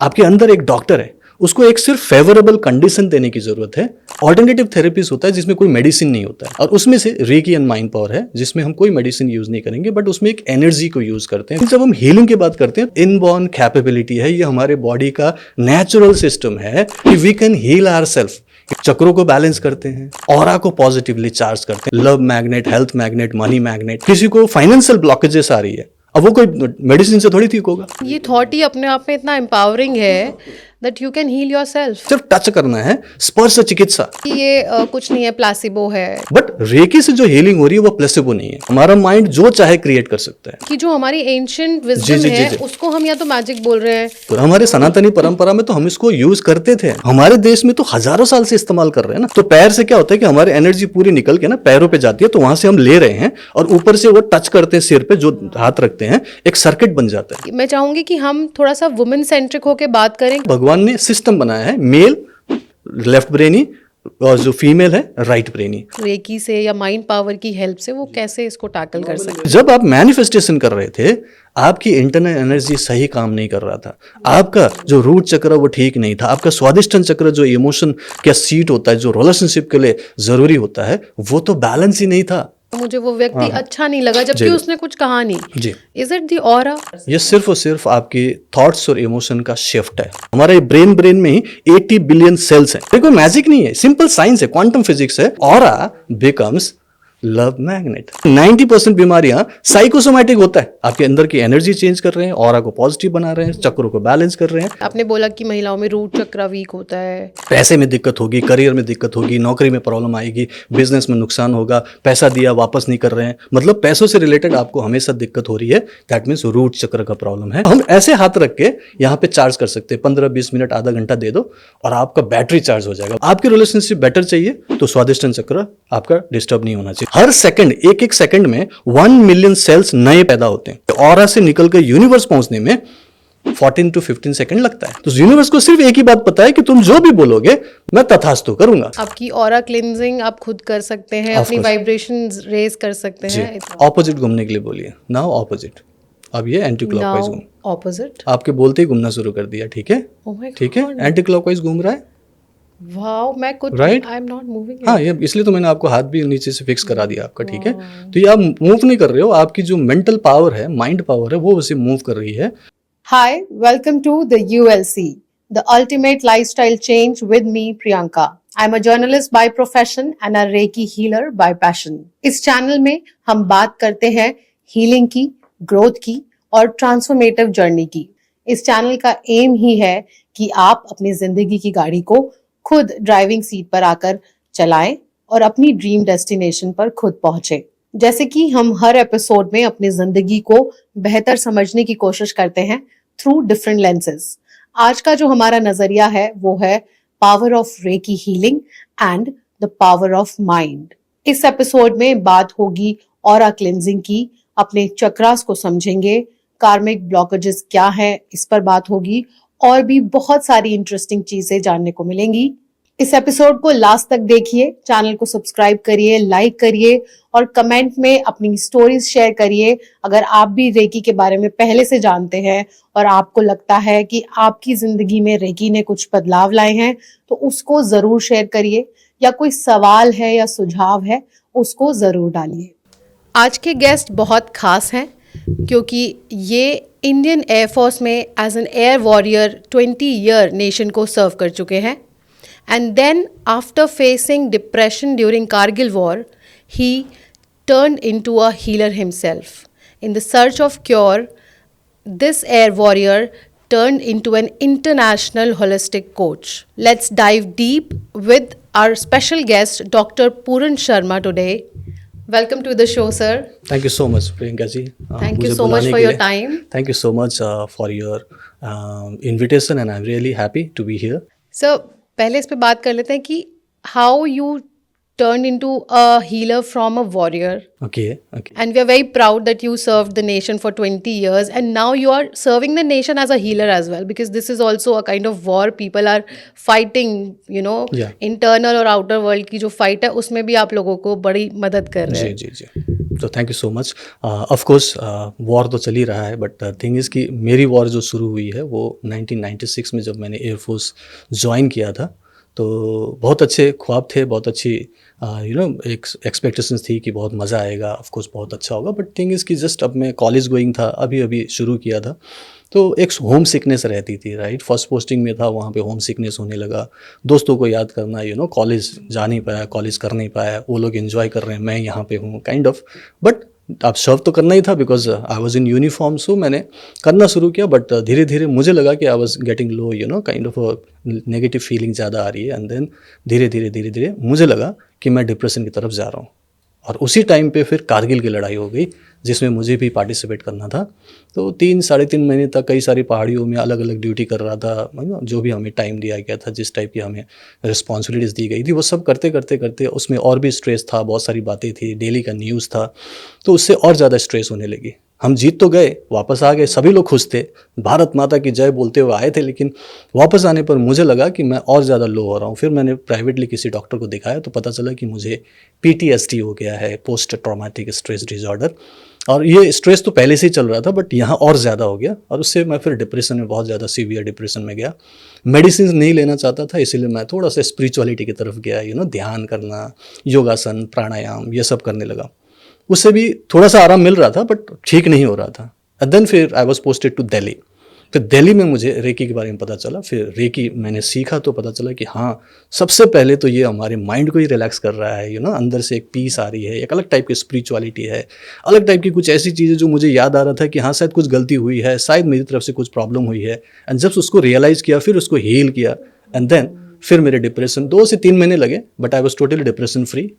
आपके अंदर एक डॉक्टर है, उसको एक सिर्फ फेवरेबल कंडीशन देने की जरूरत है। ऑल्टरनेटिव थेरेपीज होता है जिसमें कोई मेडिसिन नहीं होता है, और उसमें से रेकी एंड माइंड पावर है जिसमें हम कोई मेडिसिन यूज नहीं करेंगे, बट उसमें एक एनर्जी को यूज करते हैं। जब हम हीलिंग की बात करते हैं, इनबॉर्न कैपेबिलिटी है, ये हमारे बॉडी का नेचुरल सिस्टम है कि वी कैन हील आवरसेल्फ। चक्रों को बैलेंस करते हैं, ऑरा को पॉजिटिवली चार्ज करते हैं, love magnet, health magnet, money magnet. किसी को फाइनेंशियल ब्लॉकेजेस आ रही है, अब वो कोई मेडिसिन से थोड़ी ठीक होगा। ये थॉट ही अपने आप में इतना एम्पावरिंग है that you can heal yourself. सिर्फ टच करना है, स्पर्श चिकित्सा। ये कुछ नहीं है, प्लासिबो है। बट रेकी से जो हीलिंग हो रही है वो प्लेसिबो नहीं है। हमारा माइंड जो चाहे क्रिएट कर सकता है। कि जो हमारी एंशिएंट विजडम है उसको हम या तो मैजिक बोल रहे हैं, तो हमारे सनातनी परंपरा में तो हम इसको यूज करते थे। हमारे देश में तो हजारों साल से इस्तेमाल कर रहे हैं ना। तो पैर से क्या होता है कि हमारी एनर्जी पूरी निकल के ना पैरों पे जाती है, तो वहां से हम ले रहे हैं और ऊपर से वो टच करते हैं सिर पे, जो हाथ रखते हैं, एक सर्किट बन जाता है। मैं चाहूंगी कि हम थोड़ा सा वुमेन सेंट्रिक होके बात करें। भगवान ने सिस्टम बनाया है, मेल लेफ्ट ब्रेनी और जो फीमेल है राइट ब्रेनी। रेकी से या माइंड पावर की हेल्प से वो कैसे इसको टैकल कर सकते हैं। जब आप मैनिफेस्टेशन कर रहे थे, आपकी इंटरनल एनर्जी सही काम नहीं कर रहा था, आपका जो रूट चक्र वो ठीक नहीं था, आपका स्वादिष्टन चक्र जो इमोशन का सीट होता है, जो रिलेशनशिप के लिए जरूरी होता है, वो तो बैलेंस ही नहीं था। मुझे वो व्यक्ति अच्छा नहीं लगा जबकि उसने कुछ कहा नहीं। जी, इज इट द ऑरा? ये सिर्फ और सिर्फ आपकी थॉट्स और इमोशन का शिफ्ट है। हमारे ब्रेन में ही 80 बिलियन सेल्स हैं। ये कोई मैजिक नहीं है, सिंपल साइंस है, क्वांटम फिजिक्स है। Aura becomes love magnet. 90% बीमारियां साइकोसोमैटिक होता है। आपके अंदर की एनर्जी चेंज कर रहे हैं, ऑरा को पॉजिटिव बना रहे हैं, चक्रों को बैलेंस कर रहे हैं। आपने बोला कि महिलाओं में रूट चक्र वीक होता है, पैसे में दिक्कत होगी, करियर में दिक्कत होगी, नौकरी में प्रॉब्लम आएगी, बिजनेस में नुकसान होगा, पैसा दिया वापस नहीं कर रहे हैं, मतलब पैसों से रिलेटेड आपको हमेशा दिक्कत हो रही है। दैट मीन्स रूट चक्र का प्रॉब्लम है। हम ऐसे हाथ रख के यहाँ पे चार्ज कर सकते हैं, 15-20 मिनट, आधा घंटा दे दो और आपका बैटरी चार्ज हो जाएगा। आपकी रिलेशनशिप बेटर चाहिए तो स्वादिष्टन चक्र आपका डिस्टर्ब नहीं होना चाहिए। हर सेकंड, एक सेकंड में 1 मिलियन सेल्स नए पैदा होते हैं। ऑरा से निकल के यूनिवर्स पहुंचने में 14 to 15 सेकंड लगता है। तो यूनिवर्स को सिर्फ एक ही बात पता है कि तुम जो भी बोलोगे मैं तथास्तु करूंगा। आपकी ऑरा क्लिनजिंग आप खुद कर सकते हैं, अपनी वाइब्रेशन रेज कर सकते हैं। ऑपोजिट घूमने के लिए बोलिए, नाउ ऑपोजिट। अब ये एंटी क्लॉकवाइज घूम, ऑपोजिट आपके बोलते ही घूमना शुरू कर दिया। ठीक है, ठीक है, एंटी क्लॉकवाइज घूम रहा है। वाओ, मैं खुद right, I am not moving. हाँ, ये इसलिए तो मैंने आपको हाथ भी नीचे से फिक्स करा दिया आपका। ठीक है, तो ये आप मूव नहीं कर रहे हो, आपकी जो मेंटल पावर है, माइंड पावर है, वो उसे मूव कर रही है। Hi, welcome to the ULC, the ultimate lifestyle change with me, Priyanka. I'm a journalist by profession and a Reiki healer by passion. इस चैनल में हम बात करते हैं हीलिंग की, ग्रोथ की और ट्रांसफॉर्मेटिव जर्नी की। इस चैनल का एम ही है कि आप अपनी जिंदगी की गाड़ी को खुद ड्राइविंग सीट पर आकर चलाएं और अपनी ड्रीम डेस्टिनेशन पर खुद पहुंचे। जैसे कि हम हर एपिसोड में अपनी जिंदगी को बेहतर समझने की कोशिश करते हैं थ्रू डिफरेंट लेंसेज। आज का जो हमारा नजरिया है वो है power of recce healing and the power of mind. इस एपिसोड में बात होगी ऑरा क्लिनजिंग की, अपने चक्रास को समझेंगे, कार्मिक ब्लॉकेजेस क्या है इस पर बात होगी और भी बहुत सारी इंटरेस्टिंग चीजें जानने को मिलेंगी। इस एपिसोड को लास्ट तक देखिए, चैनल को सब्सक्राइब करिए, लाइक करिए और कमेंट में अपनी स्टोरीज शेयर करिए। अगर आप भी रेकी के बारे में पहले से जानते हैं और आपको लगता है कि आपकी जिंदगी में रेकी ने कुछ बदलाव लाए हैं तो उसको जरूर शेयर करिए, या कोई सवाल है या सुझाव है उसको जरूर डालिए। आज के गेस्ट बहुत खास हैं क्योंकि ये इंडियन एयरफोर्स में as an air warrior 20 year nation को सर्व कर चुके हैं। And then after facing depression during Kargil war, he turned into a healer himself. In the search of cure, this air warrior turned into an international holistic coach. Let's dive deep with our special guest, Dr. Pooran Sharma today. Welcome to the show, sir. Thank you so much, Priyanka ji. Thank you so much for your time. Thank you so much for your invitation and I'm really happy to be here. So, पहले इस पे बात कर लेते हैं कि how you turn into a healer from a warrior. Okay, and we are very proud that you served the nation for 20 years and now you are serving the nation as a healer as well, because this is also a kind of war people are fighting, you know, internal और outer world की जो fight है उसमें भी आप लोगों को बड़ी मदद कर रहे हैं। जी। तो thank you so much. Of course war तो चल ही रहा है, बट थिंग इज़ कि मेरी वॉर जो शुरू हुई है वो 1996 में, जब मैंने एयरफोर्स ज्वाइन किया था। तो बहुत अच्छे ख्वाब थे, बहुत अच्छी एक एक्सपेक्टेशंस थी कि बहुत मज़ा आएगा, ऑफ कोर्स बहुत अच्छा होगा। बट थिंग इज़ कि जस्ट अब मैं कॉलेज गोइंग था, अभी अभी शुरू किया था, तो एक होम सिकनेस रहती थी, राइट। फर्स्ट पोस्टिंग में था, वहाँ पे होम सिकनेस होने लगा, दोस्तों को याद करना, कॉलेज जा नहीं पाया, कॉलेज कर नहीं पाया, वो लोग एंजॉय कर रहे हैं, मैं यहाँ पे हूँ, काइंड ऑफ। बट अब सर्व तो करना ही था, because I was in uniform, so मैंने करना शुरू किया। बट धीरे धीरे मुझे लगा कि I was getting low, kind of negative feeling ज़्यादा आ रही है। एंड देन धीरे धीरे मुझे लगा कि मैं डिप्रेशन की तरफ जा रहा हूँ। और उसी टाइम पे फिर कारगिल की लड़ाई हो गई, जिसमें मुझे भी पार्टिसिपेट करना था। तो 3-3.5 महीने तक कई सारी पहाड़ियों में अलग अलग ड्यूटी कर रहा था, जो भी हमें टाइम दिया गया था, जिस टाइप की हमें रिस्पॉन्सिबिलिटीज़ दी गई थी, वो सब करते करते करते उसमें और भी स्ट्रेस था, बहुत सारी बातें थी, डेली का न्यूज़ था, तो उससे और ज़्यादा स्ट्रेस होने लगी। हम जीत तो गए, वापस आ गए, सभी लोग खुश थे, भारत माता की जय बोलते हुए आए थे, लेकिन वापस आने पर मुझे लगा कि मैं और ज़्यादा लो हो रहा हूँ। फिर मैंने प्राइवेटली किसी डॉक्टर को दिखाया, तो पता चला कि मुझे PTSD हो गया है, पोस्ट ट्रॉमेटिक स्ट्रेस डिसऑर्डर। और ये स्ट्रेस तो पहले से ही चल रहा था, बट यहाँ और ज़्यादा हो गया, और उससे मैं फिर डिप्रेशन में, बहुत ज़्यादा सीवियर डिप्रेशन में गया। मेडिसिन नहीं लेना चाहता था, इसीलिए मैं थोड़ा सा स्पिरिचुअलिटी की तरफ गया, ध्यान करना, योगासन, प्राणायाम, ये सब करने लगा। उससे भी थोड़ा सा आराम मिल रहा था, बट ठीक नहीं हो रहा था। एंड देन फिर I was posted to Delhi. फिर दिल्ली में मुझे रेकी के बारे में पता चला। फिर रेकी मैंने सीखा, तो पता चला कि हाँ, सबसे पहले तो ये हमारे माइंड को ही रिलैक्स कर रहा है, अंदर से एक पीस आ रही है, एक अलग टाइप की स्पिरिचुअलिटी है, अलग टाइप की कुछ ऐसी चीज़ें जो मुझे याद आ रहा था कि हाँ, शायद कुछ गलती हुई है, शायद मेरी तरफ से कुछ प्रॉब्लम हुई है। एंड जब उसको रियलाइज़ किया, फिर उसको हील किया, एंड देन फिर मेरे डिप्रेशन 2 से 3 महीने लगे, but I was totally depression free.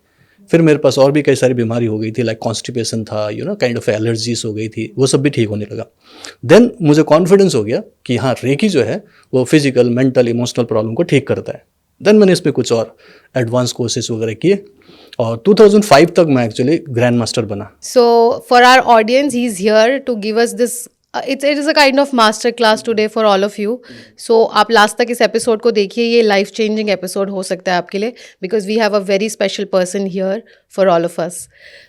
फिर मेरे पास और भी कई सारी बीमारी हो गई थी, लाइक कॉन्स्टिपेशन था, काइंड ऑफ एलर्जीज हो गई थी, वो सब भी ठीक होने लगा। देन मुझे कॉन्फिडेंस हो गया कि हाँ, रेकी जो है वो फिजिकल, मेंटल, इमोशनल प्रॉब्लम को ठीक करता है। देन मैंने इसमें कुछ और एडवांस कोर्सेज वगैरह किए, और 2005 तक मैं एक्चुअली ग्रैंड मास्टर बना। So, for our audience, he's here to give us this. It is a kind of master class today for all of you. So, आप लास्ट तक इस एपिसोड को देखिए, ये लाइफ चेंजिंग एपिसोड हो सकता है आपके लिए, because we have a very special person here for all of us.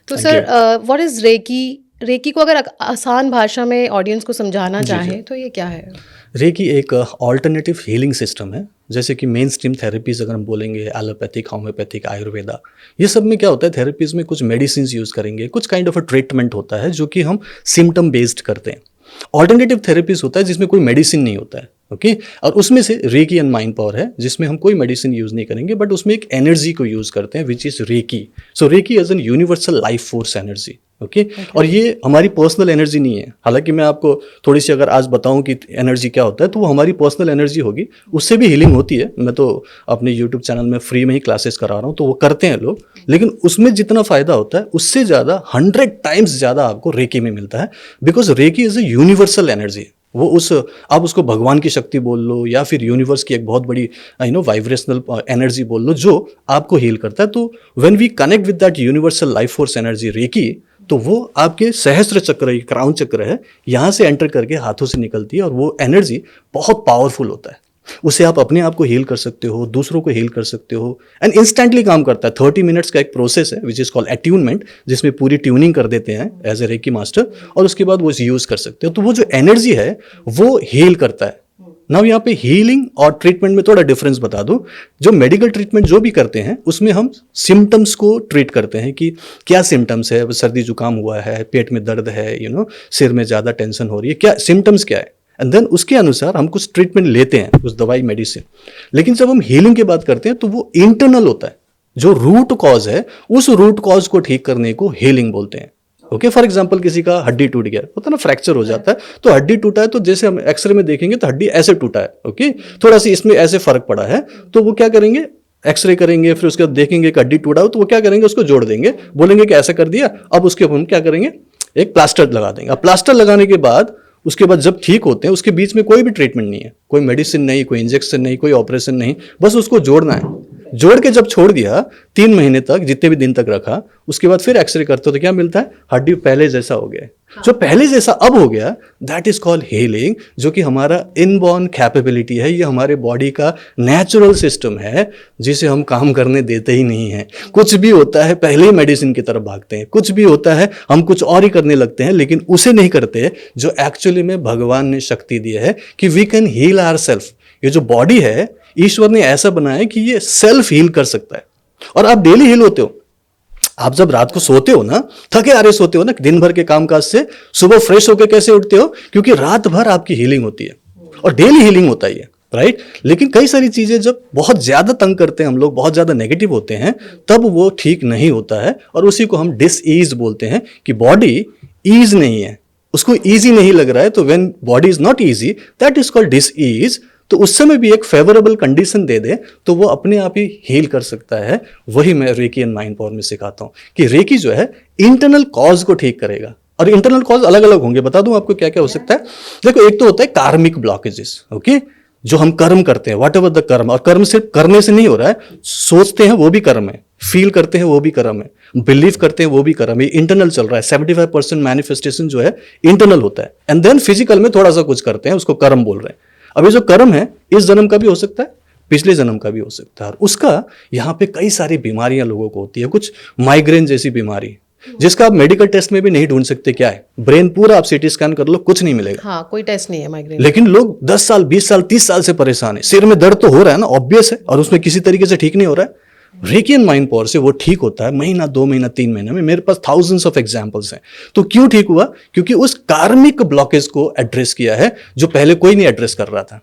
तो sir, what is reiki? Reiki को अगर आसान भाषा में ऑडियंस को समझाना चाहें तो ये क्या है? रेकी एक ऑल्टरनेटिव हीलिंग सिस्टम है। जैसे कि मेन स्ट्रीम थेरेपीज अगर हम बोलेंगे, एलोपैथिक, होम्योपैथिक, आयुर्वेदा, ये सब में क्या होता है, थेरेपीज में कुछ मेडिसिन यूज़ करेंगे, कुछ काइंड ऑफ अ ट्रीटमेंट होता है जो कि हम सिम्टम बेस्ड करते हैं। ऑल्टरनेटिव थेरेपीज होता है जिसमें कोई मेडिसिन नहीं होता है, ओके। और उसमें से रेकी एंड माइंड पावर है, जिसमें हम कोई मेडिसिन यूज़ नहीं करेंगे, बट उसमें एक एनर्जी को यूज़ करते हैं, which is Reiki. So Reiki as an universal life force energy, okay. और ये हमारी पर्सनल एनर्जी नहीं है। हालांकि मैं आपको थोड़ी सी अगर आज बताऊं कि एनर्जी क्या होता है, तो वो हमारी पर्सनल एनर्जी होगी, उससे भी हीलिंग होती है। मैं तो अपने यूट्यूब चैनल में फ्री में ही क्लासेस करा रहा हूँ, तो वो करते हैं लोग, लेकिन उसमें जितना फ़ायदा होता है उससे ज़्यादा 100 टाइम्स ज़्यादा आपको रेकी में मिलता है, because Reiki is a universal energy. वो आप उसको भगवान की शक्ति बोल लो, या फिर यूनिवर्स की एक बहुत बड़ी वाइब्रेशनल एनर्जी बोल लो, जो आपको हील करता है। तो when we connect with that universal life force energy Reiki, तो वो आपके सहस्त्र चक्र, क्राउन चक्र है, यहाँ से एंटर करके हाथों से निकलती है, और वो एनर्जी बहुत पावरफुल होता है। उससे आप अपने आप को हील कर सकते हो, दूसरों को हील कर सकते हो, एंड इंस्टेंटली काम करता है। 30 मिनट्स का एक प्रोसेस है विच इज कॉल्ड अट्यूनमेंट, जिसमें पूरी ट्यूनिंग कर देते हैं एज ए रेकी मास्टर, और उसके बाद वो यूज कर सकते हो। तो वो जो एनर्जी है वो हील करता है। नाउ यहाँ पे हीलिंग और ट्रीटमेंट में थोड़ा डिफरेंस बता दूं। जो मेडिकल ट्रीटमेंट जो भी करते हैं, उसमें हम सिम्टम्स को ट्रीट करते हैं कि क्या सिम्टम्स है, सर्दी जुकाम हुआ है, पेट में दर्द है, सिर में ज़्यादा टेंशन हो रही है, क्या सिम्टम्स क्या है, एंड देन उसके अनुसार हम कुछ ट्रीटमेंट लेते हैं, कुछ दवाई, मेडिसिन। लेकिन जब हम हीलिंग की बात करते हैं तो वो इंटरनल होता है, जो रूट कॉज है, उस रूट कॉज को ठीक करने को हीलिंग बोलते हैं, ओके। फॉर एग्जाम्पल किसी का हड्डी टूट गया होता है ना, फ्रैक्चर हो जाता है, तो हड्डी टूटा है, तो जैसे हम एक्सरे में देखेंगे तो हड्डी ऐसे टूटा है, ओके, थोड़ा सा इसमें ऐसे फर्क पड़ा है, तो वो क्या करेंगे, एक्सरे करेंगे, फिर उसके बाद देखेंगे कि हड्डी टूटा हो, तो वो क्या करेंगे, उसको जोड़ देंगे, बोलेंगे कि ऐसा कर दिया, अब उसके हम क्या करेंगे, एक प्लास्टर लगा देंगे। अब प्लास्टर लगाने के बाद उसके बाद जब ठीक होते हैं, उसके बीच में कोई भी ट्रीटमेंट नहीं है, कोई मेडिसिन नहीं, कोई इंजेक्शन नहीं, कोई ऑपरेशन नहीं, बस उसको जोड़ना है। जोड़ के जब छोड़ दिया 3 महीने तक, जितने भी दिन तक रखा, उसके बाद फिर एक्सरे करते हो तो क्या मिलता है? हड्डी पहले जैसा हो गया। जो पहले जैसा अब हो गया, दैट इज कॉल्ड हीलिंग, जो कि हमारा इनबॉर्न कैपेबिलिटी है। ये हमारे बॉडी का नेचुरल सिस्टम है जिसे हम काम करने देते ही नहीं है। कुछ भी होता है पहले ही मेडिसिन की तरफ भागते हैं, कुछ भी होता है हम कुछ और ही करने लगते हैं, लेकिन उसे नहीं करते जो एक्चुअली में भगवान ने शक्ति दी है कि वी कैन हील आवरसेल्फ। ये जो बॉडी है ईश्वर ने ऐसा बनाया कि ये सेल्फ हील कर सकता है। और आप डेली हील होते हो। आप जब रात को सोते हो ना, थके हारे सोते हो ना दिन भर के कामकाज से, सुबह फ्रेश होकर कैसे उठते हो? क्योंकि रात भर आपकी हीलिंग होती है और डेली हीलिंग होता है, राइट? लेकिन कई सारी चीजें जब बहुत ज्यादा तंग करते हैं हम लोग, बहुत ज्यादा नेगेटिव होते हैं, तब वो ठीक नहीं होता है और उसी को हम डिसईज बोलते हैं कि बॉडी ईज नहीं है, उसको ईजी नहीं लग रहा है। तो when body is not easy, that is called disease. तो उस समय भी एक फेवरेबल कंडीशन दे दे तो वो अपने आप ही हील कर सकता है। वही मैं रेकी एंड माइंड पावर में सिखाता हूं कि रेकी जो है इंटरनल कॉज को ठीक करेगा। और इंटरनल कॉज अलग अलग होंगे, बता दूं आपको क्या क्या हो सकता है। देखो, एक तो होता है कार्मिक ब्लॉकेजेस, ओके, जो हम कर्म करते हैं, व्हाट एवर द कर्म। और कर्म सिर्फ करने से नहीं हो रहा है, सोचते हैं वो भी कर्म है, फील करते हैं वो भी कर्म है, बिलीव करते हैं वो भी कर्म है। इंटरनल चल रहा है। 75% मैनिफेस्टेशन जो है इंटरनल होता है, एंड देन फिजिकल में थोड़ा सा कुछ करते हैं, उसको कर्म बोल रहे हैं। अब ये जो कर्म है इस जन्म का भी हो सकता है, पिछले जन्म का भी हो सकता है। और उसका यहाँ पे कई सारी बीमारियां लोगों को होती है, कुछ माइग्रेन जैसी बीमारी जिसका आप मेडिकल टेस्ट में भी नहीं ढूंढ सकते क्या है। ब्रेन पूरा आप सीटी स्कैन कर लो, कुछ नहीं मिलेगा। हाँ, कोई टेस्ट नहीं है माइग्रेन। लेकिन लोग 10 साल 20 साल 30 साल से परेशान है। सिर में दर्द तो हो रहा है ना, ऑब्वियस है, और उसमें किसी तरीके से ठीक नहीं हो रहा है। रेकी एंड माइंड पावर से वो ठीक होता है, महीना 2 महीना 3 महीने में। मेरे पास थाउजेंड्स ऑफ एग्जांपल्स हैं। तो क्यों ठीक हुआ? क्योंकि उस कार्मिक ब्लॉकेज को एड्रेस किया है जो पहले कोई नहीं एड्रेस कर रहा था।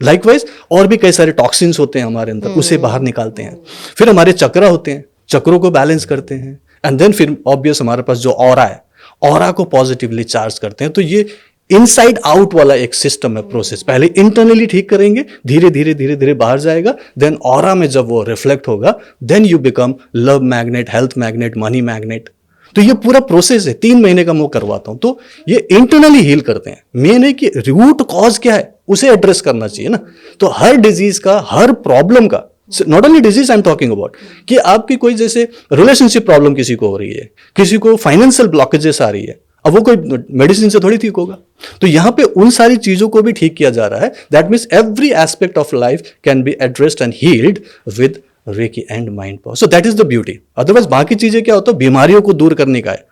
लाइकवाइज और भी कई सारे टॉक्सिन्स होते हैं हमारे अंदर, उसे बाहर निकालते हैं। फिर हमारे चक्र होते हैं, चक्रों को बैलेंस करते हैं। एंड देन फिर ऑब्वियस हमारे पास जो ऑरा है, ऑरा को पॉजिटिवली चार्ज करते हैं। तो ये इनसाइड आउट वाला एक सिस्टम है, प्रोसेस। पहले इंटरनली ठीक करेंगे, धीरे धीरे धीरे धीरे बाहर जाएगा, देन ऑरा में जब वो रिफ्लेक्ट होगा, then you become love magnet, health magnet, money magnet. तो ये पूरा प्रोसेस है, 3 महीने का मैं करवाता हूं। तो ये इंटरनली हील करते हैं। मेन है कि रूट कॉज क्या है उसे एड्रेस करना चाहिए ना। तो हर डिजीज का, हर प्रॉब्लम का, not only disease I am talking about, कि आपकी कोई जैसे रिलेशनशिप प्रॉब्लम किसी को हो रही है, किसी को फाइनेंशियल ब्लॉकेजेस आ रही है, अब वो कोई मेडिसिन से थोड़ी ठीक होगा। तो यहां पे उन सारी चीजों को भी ठीक किया जा रहा है। That means every aspect of life can be addressed and healed with Reiki and mind power. So that is the beauty. Otherwise बाकी चीजें क्या होता है, बीमारियों को दूर करने का है।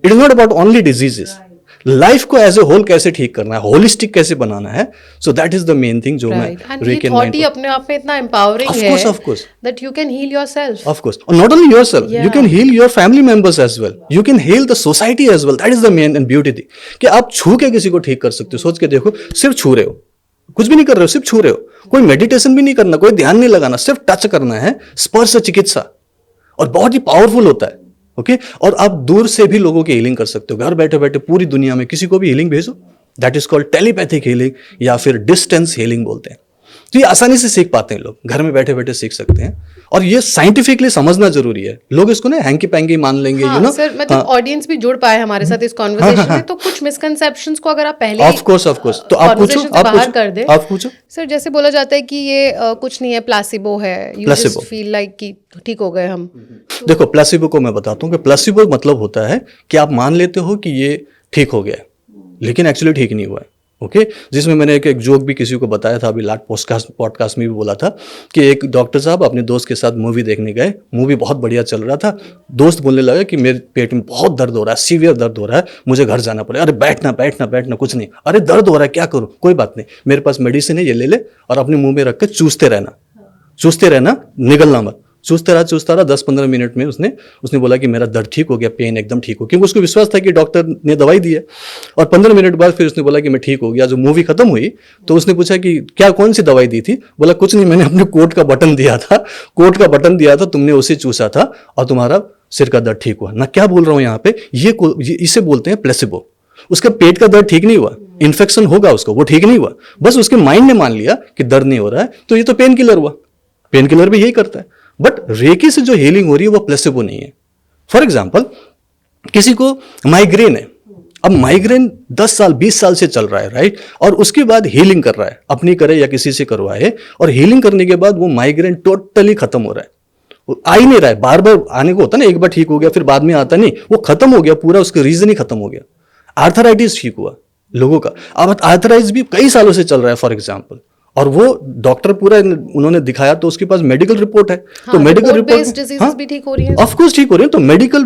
It is not about only diseases. Life को एज ए होल कैसे ठीक करना है, होलिस्टिक कैसे बनाना है। सो that is the main thing जो मैं रेकी एंड माइंड पावर अपने आप में इतना एम्पावरिंग है, of course, that you can heal yourself. Of course, not only yourself, you can heal your family members as well, you can heal the society as well. That is the main and beauty थी कि आप छू के किसी को ठीक कर सकते हो। सोच के देखो, सिर्फ छू रहे हो, कुछ भी नहीं कर रहे हो, सिर्फ छू रहे हो, कोई मेडिटेशन भी नहीं करना, कोई ध्यान नहीं लगाना, सिर्फ टच करना है। स्पर्श चिकित्सा, और बहुत ही पावरफुल होता है। ओके, और आप दूर से भी लोगों की हीलिंग कर सकते हो। घर बैठे बैठे पूरी दुनिया में किसी को भी हीलिंग भेजो। That is called telepathic healing या फिर डिस्टेंस हीलिंग बोलते हैं। तो ये आसानी से सीख पाते हैं लोग, घर में बैठे बैठे सीख सकते हैं। और ये साइंटिफिकली समझना जरूरी है। लोग इसको ना हैंकी पैंकी मान लेंगे। हाँ, यू नो सर, मतलब ऑडियंस भी जुड़ पाए हमारे साथ इस कॉन्वर्सेशन में, तो कुछ मिसकंसेप्शंस को अगर आप पहले ऑफ कोर्स तो आप पूछो, बाहर कर दे। आप पूछो सर, जैसे बोला जाता है कि ये कुछ नहीं है, प्लासिबो है, यू जस्ट फील लाइक कि ठीक हो गए हम। देखो, प्लासिबो को मैं बताता हूँ कि प्लासिबो मतलब होता है कि आप मान लेते हो कि ये ठीक हो गया, लेकिन एक्चुअली ठीक नहीं हुआ है। ओके, जिसमें मैंने एक जोक भी किसी को बताया था, अभी लाट पॉडकास्ट में भी बोला था कि एक डॉक्टर साहब अपने दोस्त के साथ मूवी देखने गए। मूवी बहुत बढ़िया चल रहा था। दोस्त बोलने लगा कि मेरे पेट में बहुत दर्द हो रहा है, सीवियर दर्द हो रहा है, मुझे घर जाना पड़ेगा। अरे बैठना बैठना बैठना, कुछ नहीं। अरे दर्द हो रहा है, क्या करूँ? कोई बात नहीं, मेरे पास मेडिसिन है, ये ले ले और अपने मुंह में रख के चूसते रहना, निगलना मत। चूसता रहा 10-15 मिनट में उसने बोला कि मेरा दर्द ठीक हो गया, पेन एकदम ठीक हो गया, क्योंकि उसको विश्वास था कि डॉक्टर ने दवाई दी है। और 15 मिनट बाद फिर उसने बोला कि मैं ठीक हो गया। जो मूवी खत्म हुई तो उसने पूछा कि क्या, कौन सी दवाई दी थी? बोला कुछ नहीं, मैंने अपने कोट का बटन दिया था, तुमने उसे चूसा था और तुम्हारा सिर का दर्द ठीक हुआ ना। क्या बोल रहा हूँ यहाँ पे, ये इसे बोलते हैं प्लेसिबो। उसका पेट का दर्द ठीक नहीं हुआ, इन्फेक्शन होगा उसको, वो ठीक नहीं हुआ, बस उसके माइंड ने मान लिया कि दर्द नहीं हो रहा है, तो ये तो पेन किलर हुआ। पेन किलर भी यही करता है। बट रेकी से जो हीलिंग हो रही है वो प्लेसिबो नहीं है। फॉर एग्जाम्पल, किसी को माइग्रेन है, अब माइग्रेन 10 साल 20 साल से चल रहा है, राइट, और उसके बाद हीलिंग कर रहा है, अपनी करे या किसी से करवाए, और हीलिंग करने के बाद वो माइग्रेन टोटली खत्म हो रहा है, वो आ ही नहीं रहा है, बार बार आने को होता ना, एक बार ठीक हो गया फिर बाद में आता नहीं, वो खत्म हो गया पूरा, उसका रीजन ही खत्म हो गया। आर्थराइटिस ठीक हुआ लोगों का, अब आर्थराइटिस भी कई सालों से चल रहा है फॉर एग्जाम्पल, और वो डॉक्टर पूरा उन्होंने दिखाया तो उसके पास मेडिकल रिपोर्ट है, तो मेडिकल रिपोर्ट भी ठीक हो रही है, ऑफ कोर्स ठीक हो रही है, तो मेडिकल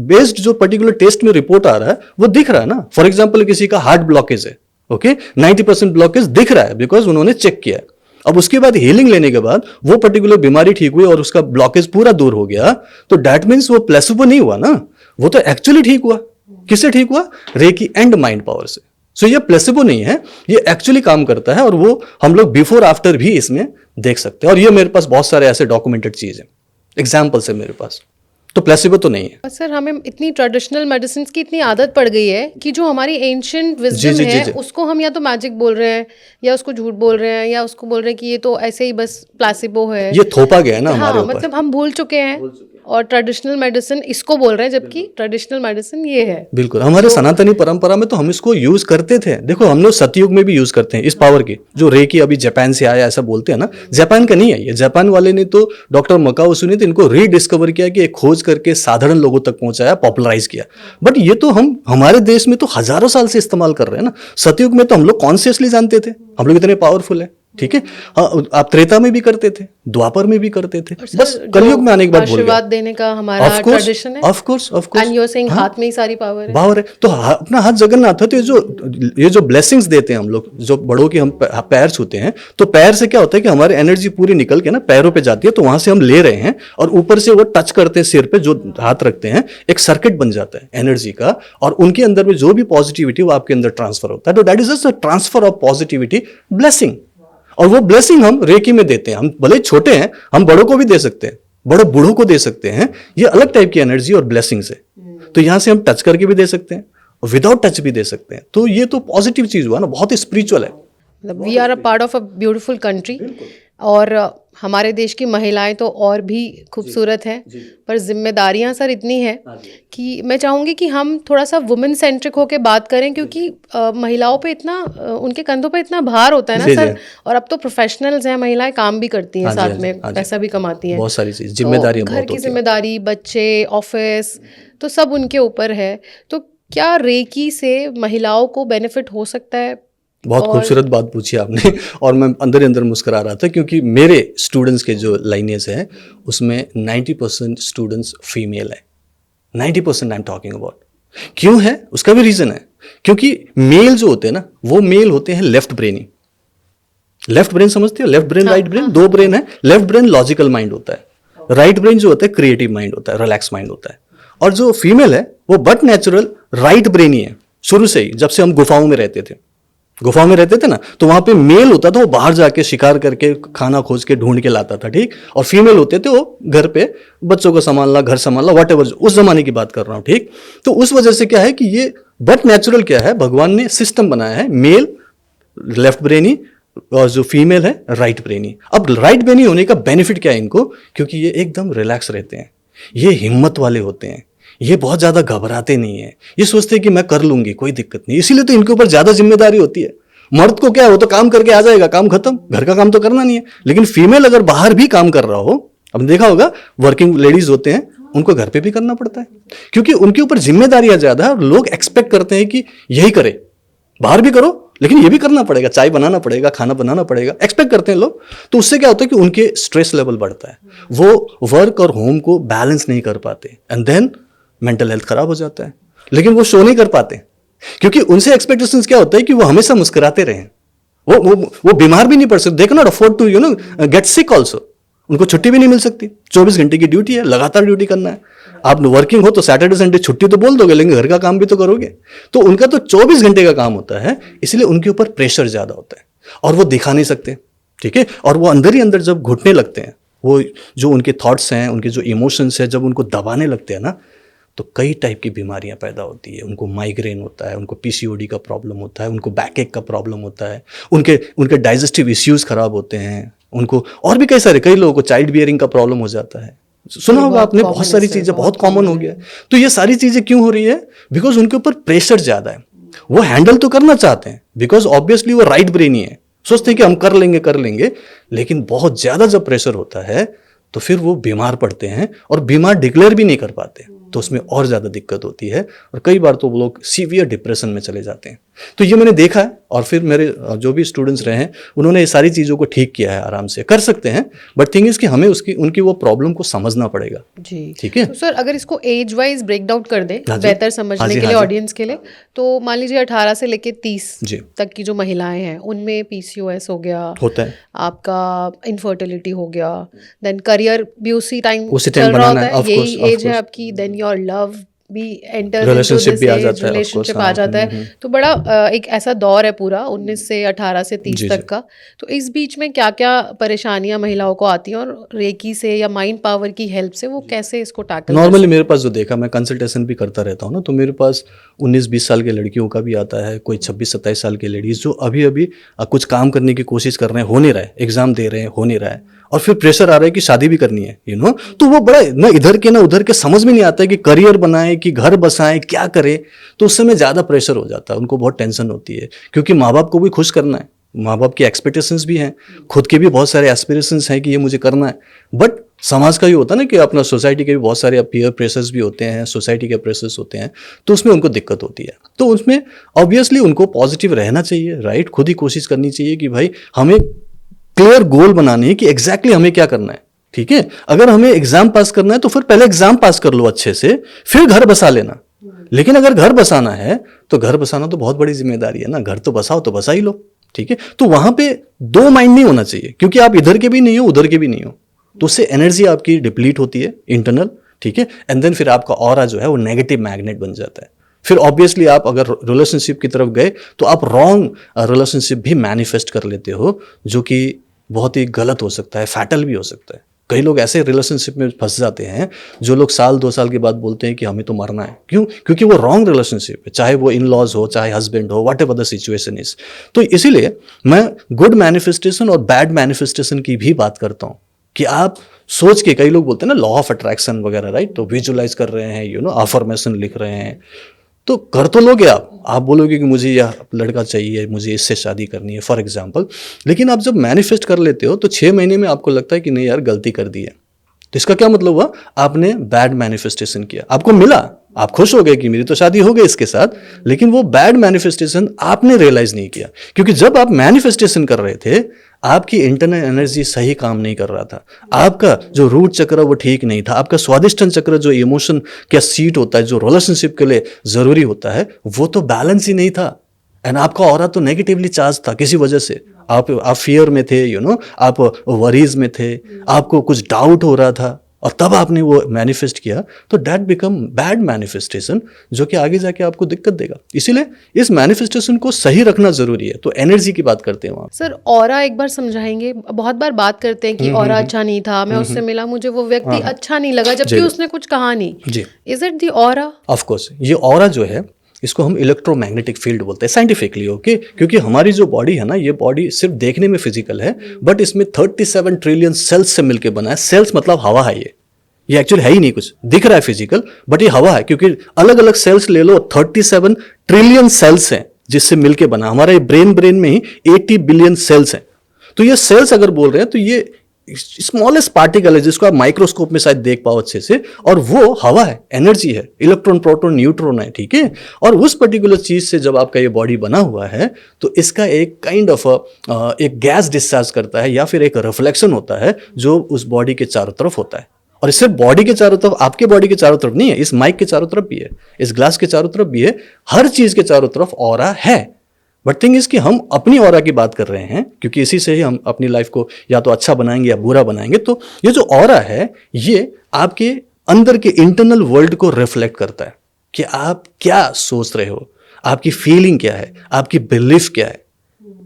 बेस्ड जो पर्टिकुलर टेस्ट में रिपोर्ट आ रहा है वो दिख रहा है ना। फॉर एग्जांपल किसी का हार्ट ब्लॉकेज है, ओके, 90% ब्लॉकेज दिख रहा है बिकॉज उन्होंने चेक किया है। अब उसके बाद हीलिंग लेने के बाद वो पर्टिकुलर बीमारी ठीक हुई और उसका ब्लॉकेज पूरा दूर हो गया, तो दैट मीन्स वो प्लेसिबो नहीं हुआ ना, वो तो एक्चुअली ठीक हुआ। किससे ठीक हुआ? रेकी एंड माइंड पावर से। सो ये प्लेसिबो नहीं है, ये एक्चुअली काम करता है, और वो हम लोग बिफोर आफ्टर भी इसमें देख सकते हैं, और ये मेरे पास बहुत सारे ऐसे डॉक्यूमेंटेड चीज है, एग्जाम्पल्स है मेरे पास, तो प्लेसिबो तो नहीं है। और सर हमें इतनी ट्रेडिशनल मेडिसिन की इतनी आदत पड़ गई है कि जो हमारी एंशिएंट विजडम है उसको हम या तो मैजिक बोल रहे हैं, या उसको झूठ बोल रहे हैं, या उसको बोल रहे हैं कि ये तो ऐसे ही बस प्लेसिबो है, ये थोपा गया है ना हमारे ऊपर। मतलब हम भूल चुके हैं, और ट्रेडिशनल मेडिसिन इसको बोल रहे हैं, जबकि ट्रेडिशनल मेडिसिन ये है। बिल्कुल, हमारे सनातनी परंपरा में तो हम इसको यूज करते थे। देखो हम लोग सतयुग में भी यूज करते हैं इस पावर की, जो रेकी अभी जापान से आया ऐसा बोलते हैं ना, जापान का नहीं है ये, जापान वाले ने तो डॉक्टर मकाओसु ने तो इनको रीडिस्कवर किया कि एक खोज करके साधारण लोगों तक पहुंचाया, पॉपुलराइज किया। बट ये तो हम हमारे देश में तो हजारों साल से इस्तेमाल कर रहे हैं ना। सतयुग में तो हम लोग कॉन्शियसली जानते थे हम लोग इतने पावरफुल है, ठीक है। हाँ, आप त्रेता में भी करते थे, द्वापर में भी करते थे, बस कलयुग में आने के बाद भूल गए। आशीर्वाद देने का हमारा ट्रेडिशन है, of course and you are saying हाथ में ही सारी पावर है। तो अपना हाथ जगन्नाथ है, तो ये जो ब्लेसिंग्स देते हैं हम लोग, जो बड़ों की हम पैर छूते हैं, तो पैर से क्या होता है कि हमारी एनर्जी पूरी निकल के ना पैरों पे जाती है, तो वहां से हम ले रहे हैं, और ऊपर से वो टच करते हैं सिर पे, जो हाथ रखते हैं, एक सर्किट बन जाता है एनर्जी का, और उनके अंदर में जो भी पॉजिटिविटी वो आपके अंदर ट्रांसफर होता है। तो that is just transfer of positivity, blessing. और वो ब्लेसिंग हम रेकी में देते हैं। हम भले छोटे हैं, हम बड़ों को भी दे सकते हैं, बड़े बूढ़ों को दे सकते हैं। ये अलग टाइप की एनर्जी और ब्लेसिंग है। तो यहां से हम टच करके भी दे सकते हैं, विदाउट टच भी दे सकते हैं। तो ये तो पॉजिटिव चीज हुआ ना, बहुत ही स्पिरिचुअल है। We are a part of a beautiful country, और हमारे देश की महिलाएं तो और भी खूबसूरत हैं, पर जिम्मेदारियां सर इतनी हैं कि मैं चाहूँगी कि हम थोड़ा सा वुमेन सेंट्रिक होकर बात करें, क्योंकि महिलाओं पे इतना उनके कंधों पे इतना भार होता है ना सर। और अब तो प्रोफेशनल्स हैं, महिलाएं काम भी करती हैं, साथ में पैसा भी कमाती हैं, बहुत सारी चीज, जिम्मेदारी, घर की जिम्मेदारी, बच्चे, ऑफिस, तो सब उनके ऊपर है। तो क्या रेकी से महिलाओं को बेनिफिट हो सकता है? बहुत खूबसूरत बात पूछी आपने, और मैं अंदर ही अंदर मुस्कुरा रहा था, क्योंकि मेरे स्टूडेंट्स के जो लाइनेज है उसमें 90% स्टूडेंट्स फीमेल है। 90% आई एम टॉकिंग अबाउट। क्यों है? उसका भी रीजन है, क्योंकि मेल जो होते हैं ना, वो मेल होते हैं लेफ्ट ब्रेनी। लेफ्ट ब्रेन समझते हो? लेफ्ट ब्रेन, राइट ब्रेन, दो ब्रेन है। लेफ्ट ब्रेन लॉजिकल माइंड होता है, राइट ब्रेन जो होता है क्रिएटिव माइंड होता है, रिलैक्स माइंड होता है। और जो फीमेल है वो बट नेचुरल राइट ब्रेन ही है शुरू से ही। जब से हम गुफाओं में रहते थे, ना, तो वहां पे मेल होता था, वो बाहर जाके शिकार करके खाना खोज के ढूंढ के लाता था, ठीक। और फीमेल होते थे वो घर पे बच्चों को संभालना, घर संभालना, वट एवर, उस जमाने की बात कर रहा हूं, ठीक। तो उस वजह से क्या है कि ये बट नेचुरल क्या है, भगवान ने सिस्टम बनाया है, मेल लेफ्ट ब्रेनी और जो फीमेल है राइट ब्रेनी। अब राइट ब्रेनी होने का बेनिफिट क्या है इनको? क्योंकि ये एकदम रिलैक्स रहते हैं, ये हिम्मत वाले होते हैं, ये बहुत ज्यादा घबराते नहीं है, ये सोचते हैं कि मैं कर लूंगी, कोई दिक्कत नहीं। इसीलिए तो इनके ऊपर ज्यादा जिम्मेदारी होती है। मर्द को क्या है, वो तो काम करके आ जाएगा, काम खत्म, घर का काम तो करना नहीं है। लेकिन फीमेल अगर बाहर भी काम कर रहा हो, आपने देखा होगा वर्किंग लेडीज होते हैं, उनको घर पे भी करना पड़ता है, क्योंकि उनके ऊपर जिम्मेदारियां ज्यादा है। और लोग एक्सपेक्ट करते हैं कि यही करे, बाहर भी करो लेकिन ये भी करना पड़ेगा, चाय बनाना पड़ेगा, खाना बनाना पड़ेगा, एक्सपेक्ट करते हैं लोग। तो उससे क्या होता है कि उनके स्ट्रेस लेवल बढ़ता है, वो वर्क और होम को बैलेंस नहीं कर पाते, एंड देन मेंटल हेल्थ खराब हो जाता है। लेकिन वो शो नहीं कर पाते, क्योंकि उनसे एक्सपेक्टेशंस क्या होता है कि वो हमेशा मुस्कुराते रहें, वो बीमार भी नहीं पड़ सकते, they can not afford to get sick also. उनको छुट्टी भी नहीं मिल सकती, 24 घंटे की ड्यूटी है, लगातार ड्यूटी करना है। आप वर्किंग हो तो सैटरडे संडे छुट्टी तो बोल दोगे, लेकिन घर का काम भी तो करोगे। तो उनका तो 24 घंटे का काम होता है, इसलिए उनके ऊपर प्रेशर ज्यादा होता है, और वो दिखा नहीं सकते, ठीक है। और वो अंदर ही अंदर जब घुटने लगते हैं, वो जो उनके थॉट्स हैं, उनके जो इमोशंस हैं, जब उनको दबाने लगते हैं ना, तो कई टाइप की बीमारियां पैदा होती है। उनको माइग्रेन होता है, उनको पीसीओडी का प्रॉब्लम होता है, उनको बैकएक का प्रॉब्लम होता है, उनके डाइजेस्टिव इश्यूज खराब होते हैं, उनको और भी कई लोगों को चाइल्ड बियरिंग का प्रॉब्लम हो जाता है। सुना होगा आपने, बहुत सारी चीजें, बहुत कॉमन हो गया है। तो ये सारी चीजें क्यों हो रही है? बिकॉज उनके ऊपर प्रेशर ज्यादा है। वो हैंडल तो करना चाहते हैं बिकॉज ऑब्वियसली वो राइट ब्रेन ही है, सोचते हैं कि हम कर लेंगे, लेकिन बहुत ज्यादा जब प्रेशर होता है तो फिर वो बीमार पड़ते हैं और बीमार डिक्लेयर भी नहीं कर पाते, तो उसमें और ज्यादा दिक्कत होती है और कई बार तो वो लोग सीवियर डिप्रेशन में चले जाते हैं। तो ये मैंने देखा है और फिर मेरे जो भी स्टूडेंट्स रहे हैं उन्होंने ये सारी चीज़ों को ठीक किया है, आराम से कर सकते हैं, बट थिंग इज कि हमें उनकी वो प्रॉब्लम को समझना पड़ेगा। जी ठीक है। तो सर अगर इसको एज वाइज ब्रेक डाउन कर दें हाँ जी। बेहतर समझने हाँ जी, के हाँ लिए जी। ऑडियंस के लिए, तो मान लीजिए 18 से लेके 30 जी। तक की जो महिलाएं हैं उनमें पीसीओएस हो गया, होता है, आपका इनफर्टिलिटी हो गया, देन करियर भी उसी टाइम उसी चल टाइम रहा बनाना होता है, है, of यही course, of एज है course। आपकी, देन योर लव भी एंटर्स इनटू रिलेशनशिप दिस भी आ एज, जाता है, of course, रिलेशनशिप आ हाँ, जाता है। तो बड़ा एक ऐसा दौर है पूरा 19 से 18 से 30 जी, तक जी। का। तो इस बीच में क्या क्या परेशानियां महिलाओं को आती हैं और रेकी से या माइंड पावर की हेल्प से वो कैसे इसको टैकल नॉर्मली मेरे पास जो देखा, मैं कंसल्टेशन भी करता रहता हूँ ना, तो मेरे पास 19-20 साल के लड़कियों का भी आता है, कोई 26-27 साल के लेडीज जो अभी अभी कुछ काम करने की कोशिश कर रहे हैं, हो नहीं रहा है, एग्जाम दे रहे हैं, हो नहीं रहा है, और फिर प्रेशर आ रहा है कि शादी भी करनी है, तो वो बड़ा ना इधर के ना उधर के, समझ में नहीं आता है कि करियर बनाए कि घर बसाएं, क्या करे, तो उस समय ज़्यादा प्रेशर हो जाता है, उनको बहुत टेंशन होती है, क्योंकि माँ बाप को भी खुश करना है, माँ बाप की एक्सपेक्टेशंस भी हैं, खुद के भी बहुत सारे एस्पिरेशंस हैं कि ये मुझे करना है, बट समाज का ये होता है ना कि अपना सोसाइटी के भी बहुत सारे पीयर प्रेशर्स भी होते हैं, सोसाइटी के प्रेशर्स होते हैं, तो उसमें उनको दिक्कत होती है। तो उसमें ऑब्वियसली उनको पॉजिटिव रहना चाहिए, राइट, खुद ही कोशिश करनी चाहिए कि भाई हमें क्लियर गोल बनानी है कि एग्जैक्टली हमें क्या करना है। ठीक है, अगर हमें एग्जाम पास करना है तो फिर पहले एग्जाम पास कर लो अच्छे से, फिर घर बसा लेना। लेकिन अगर घर बसाना है तो घर बसाना तो बहुत बड़ी जिम्मेदारी है ना, घर तो बसाओ तो बसा ही लो। ठीक है, तो वहां पे दो माइंड नहीं होना चाहिए, क्योंकि आप इधर के भी नहीं हो उधर के भी नहीं हो, तो उससे एनर्जी आपकी डिप्लीट होती है इंटरनल। ठीक है, एंड देन फिर आपका ऑरा जो है वो नेगेटिव मैग्नेट बन जाता है। फिर ऑब्वियसली आप अगर रिलेशनशिप की तरफ गए तो आप रॉन्ग रिलेशनशिप भी मैनिफेस्ट कर लेते हो, जो कि बहुत ही गलत हो सकता है, फैटल भी हो सकता है। कई लोग ऐसे रिलेशनशिप में फंस जाते हैं जो लोग 1-2 साल के बाद बोलते हैं कि हमें तो मरना है। क्यों? क्योंकि वो रॉन्ग रिलेशनशिप है, चाहे वो इन लॉज हो, चाहे हस्बैंड हो, what ever the situation is. तो इसीलिए मैं गुड मैनिफेस्टेशन और बैड मैनिफेस्टेशन की भी बात करता हूँ कि आप सोच के, कई लोग बोलते हैं ना लॉ ऑफ अट्रैक्शन वगैरह, राइट, तो विजुलाइज कर रहे हैं, अफर्मेशन लिख रहे हैं, तो कर तो लोगे आप बोलोगे कि मुझे यह लड़का चाहिए, मुझे इससे शादी करनी है फॉर एग्जांपल, लेकिन आप जब मैनिफेस्ट कर लेते हो तो 6 महीने में आपको लगता है कि नहीं यार गलती कर दी है। तो इसका क्या मतलब हुआ? आपने बैड मैनिफेस्टेशन किया, आपको मिला, आप खुश हो गए कि मेरी तो शादी हो गई इसके साथ, लेकिन वो बैड मैनिफेस्टेशन आपने रियलाइज नहीं किया, क्योंकि जब आप मैनिफेस्टेशन कर रहे थे आपकी इंटरनल एनर्जी सही काम नहीं कर रहा था, आपका जो रूट चक्र वो ठीक नहीं था, आपका स्वादिष्टन चक्र जो इमोशन का सीट होता है, जो रिलेशनशिप के लिए जरूरी होता है, वो तो बैलेंस ही नहीं था, एंड आपका ऑरा तो नेगेटिवली चार्ज था किसी वजह से। आप फियर में थे, आप वरीज में थे, आपको कुछ डाउट हो रहा था, और तब आपने वो मैनिफेस्ट किया, तो दैट बिकम बैड मैनिफेस्टेशन, जो कि आगे जाके आपको दिक्कत देगा। इसीलिए इस मैनिफेस्टेशन को सही रखना जरूरी है। तो एनर्जी की बात करते हैं वहाँ। सर ऑरा एक बार समझाएंगे? बहुत बार बात करते हैं कि ऑरा अच्छा नहीं था, मैं उससे मिला, मुझे वो व्यक्ति अच्छा नहीं लगा, जबकि उसने कुछ कहा नहीं। जी, is it the aura? Of course ये ऑरा जो है इसको हम इलेक्ट्रोमैग्नेटिक फील्ड बोलते हैं साइंटिफिकली, ओके, क्योंकि हमारी जो बॉडी है ना, ये बॉडी सिर्फ देखने में फिजिकल है, बट इसमें 37 ट्रिलियन सेल्स से मिलकर बना है। सेल्स मतलब हवा है, ये एक्चुअली है ही नहीं, कुछ दिख रहा है फिजिकल, बट ये हवा है, क्योंकि अलग अलग सेल्स ले लो, 37 ट्रिलियन सेल्स हैं जिससे मिलके बना। हमारे ब्रेन में ही 80 बिलियन सेल्स हैं। तो ये सेल्स अगर बोल रहे हैं तो ये स्मॉलेस्ट पार्टिकल है जिसको आप माइक्रोस्कोप में शायद देख पाओ अच्छे से, और वो हवा है, एनर्जी है, इलेक्ट्रॉन, प्रोटॉन, न्यूट्रॉन है। ठीक है, और उस पर्टिकुलर चीज से जब आपका ये बॉडी बना हुआ है तो इसका एक काइंड ऑफ एक गैस डिस्चार्ज करता है, या फिर एक रिफ्लेक्शन होता है जो उस बॉडी के चारों तरफ होता है। और इससे बॉडी के चारों तरफ, आपके बॉडी के चारों तरफ नहीं है, इस माइक के चारों तरफ भी है, इस ग्लास के चारों तरफ भी है, हर चीज के चारों तरफ ऑरा है। बट थिंग इज कि हम अपनी ऑरा की बात कर रहे हैं, क्योंकि इसी से ही हम अपनी लाइफ को या तो अच्छा बनाएंगे या बुरा बनाएंगे। तो ये जो ऑरा है ये आपके अंदर के इंटरनल वर्ल्ड को रिफ्लेक्ट करता है कि आप क्या सोच रहे हो, आपकी फीलिंग क्या है, आपकी बिलीफ क्या है,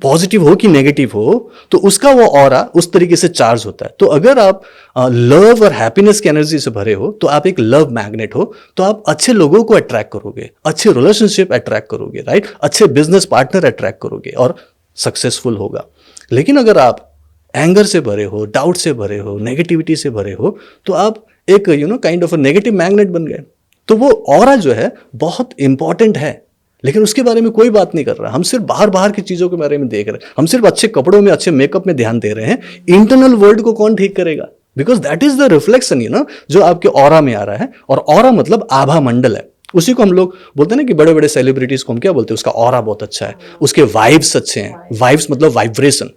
पॉजिटिव हो कि नेगेटिव हो, तो उसका वो ऑरा उस तरीके से चार्ज होता है। तो अगर आप लव और हैप्पीनेस की एनर्जी से भरे हो तो आप एक लव मैग्नेट हो, तो आप अच्छे लोगों को अट्रैक्ट करोगे, अच्छे रिलेशनशिप अट्रैक्ट करोगे, राइट, अच्छे बिजनेस पार्टनर अट्रैक्ट करोगे और सक्सेसफुल होगा। लेकिन अगर आप एंगर से भरे हो, डाउट से भरे हो, नेगेटिविटी से भरे हो, तो आप एक काइंड ऑफ नेगेटिव मैग्नेट बन गए। तो वो ऑरा जो है बहुत इंपॉर्टेंट है, लेकिन उसके बारे में कोई बात नहीं कर रहा। हम सिर्फ बाहर बाहर की चीजों के बारे में देख रहे हैं, हम सिर्फ अच्छे कपड़ों में, अच्छे मेकअप में ध्यान दे रहे हैं। इंटरनल वर्ल्ड को कौन ठीक करेगा? Because that is the reflection, जो आपके ऑरा में आ रहा है। और ऑरा मतलब आभा मंडल है, उसी को हम लोग बोलते हैं ना कि बड़े बड़े सेलिब्रिटीज को हम क्या बोलते हैं, उसका ऑरा बहुत अच्छा है, उसके वाइब्स अच्छे हैं। वाइब्स मतलब वाइब्रेशन,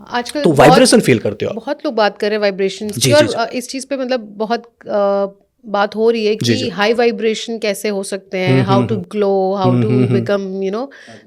आजकल तो वाइब्रेशन फील करते हो आप। बहुत लोग बात कर रहे हैं वाइब्रेशन की, जी, और जी। इस चीज पे मतलब बहुत बात हो रही है जी, कि जी। हाई वाइब्रेशन कैसे हो सकते हैं, how to glow, how to become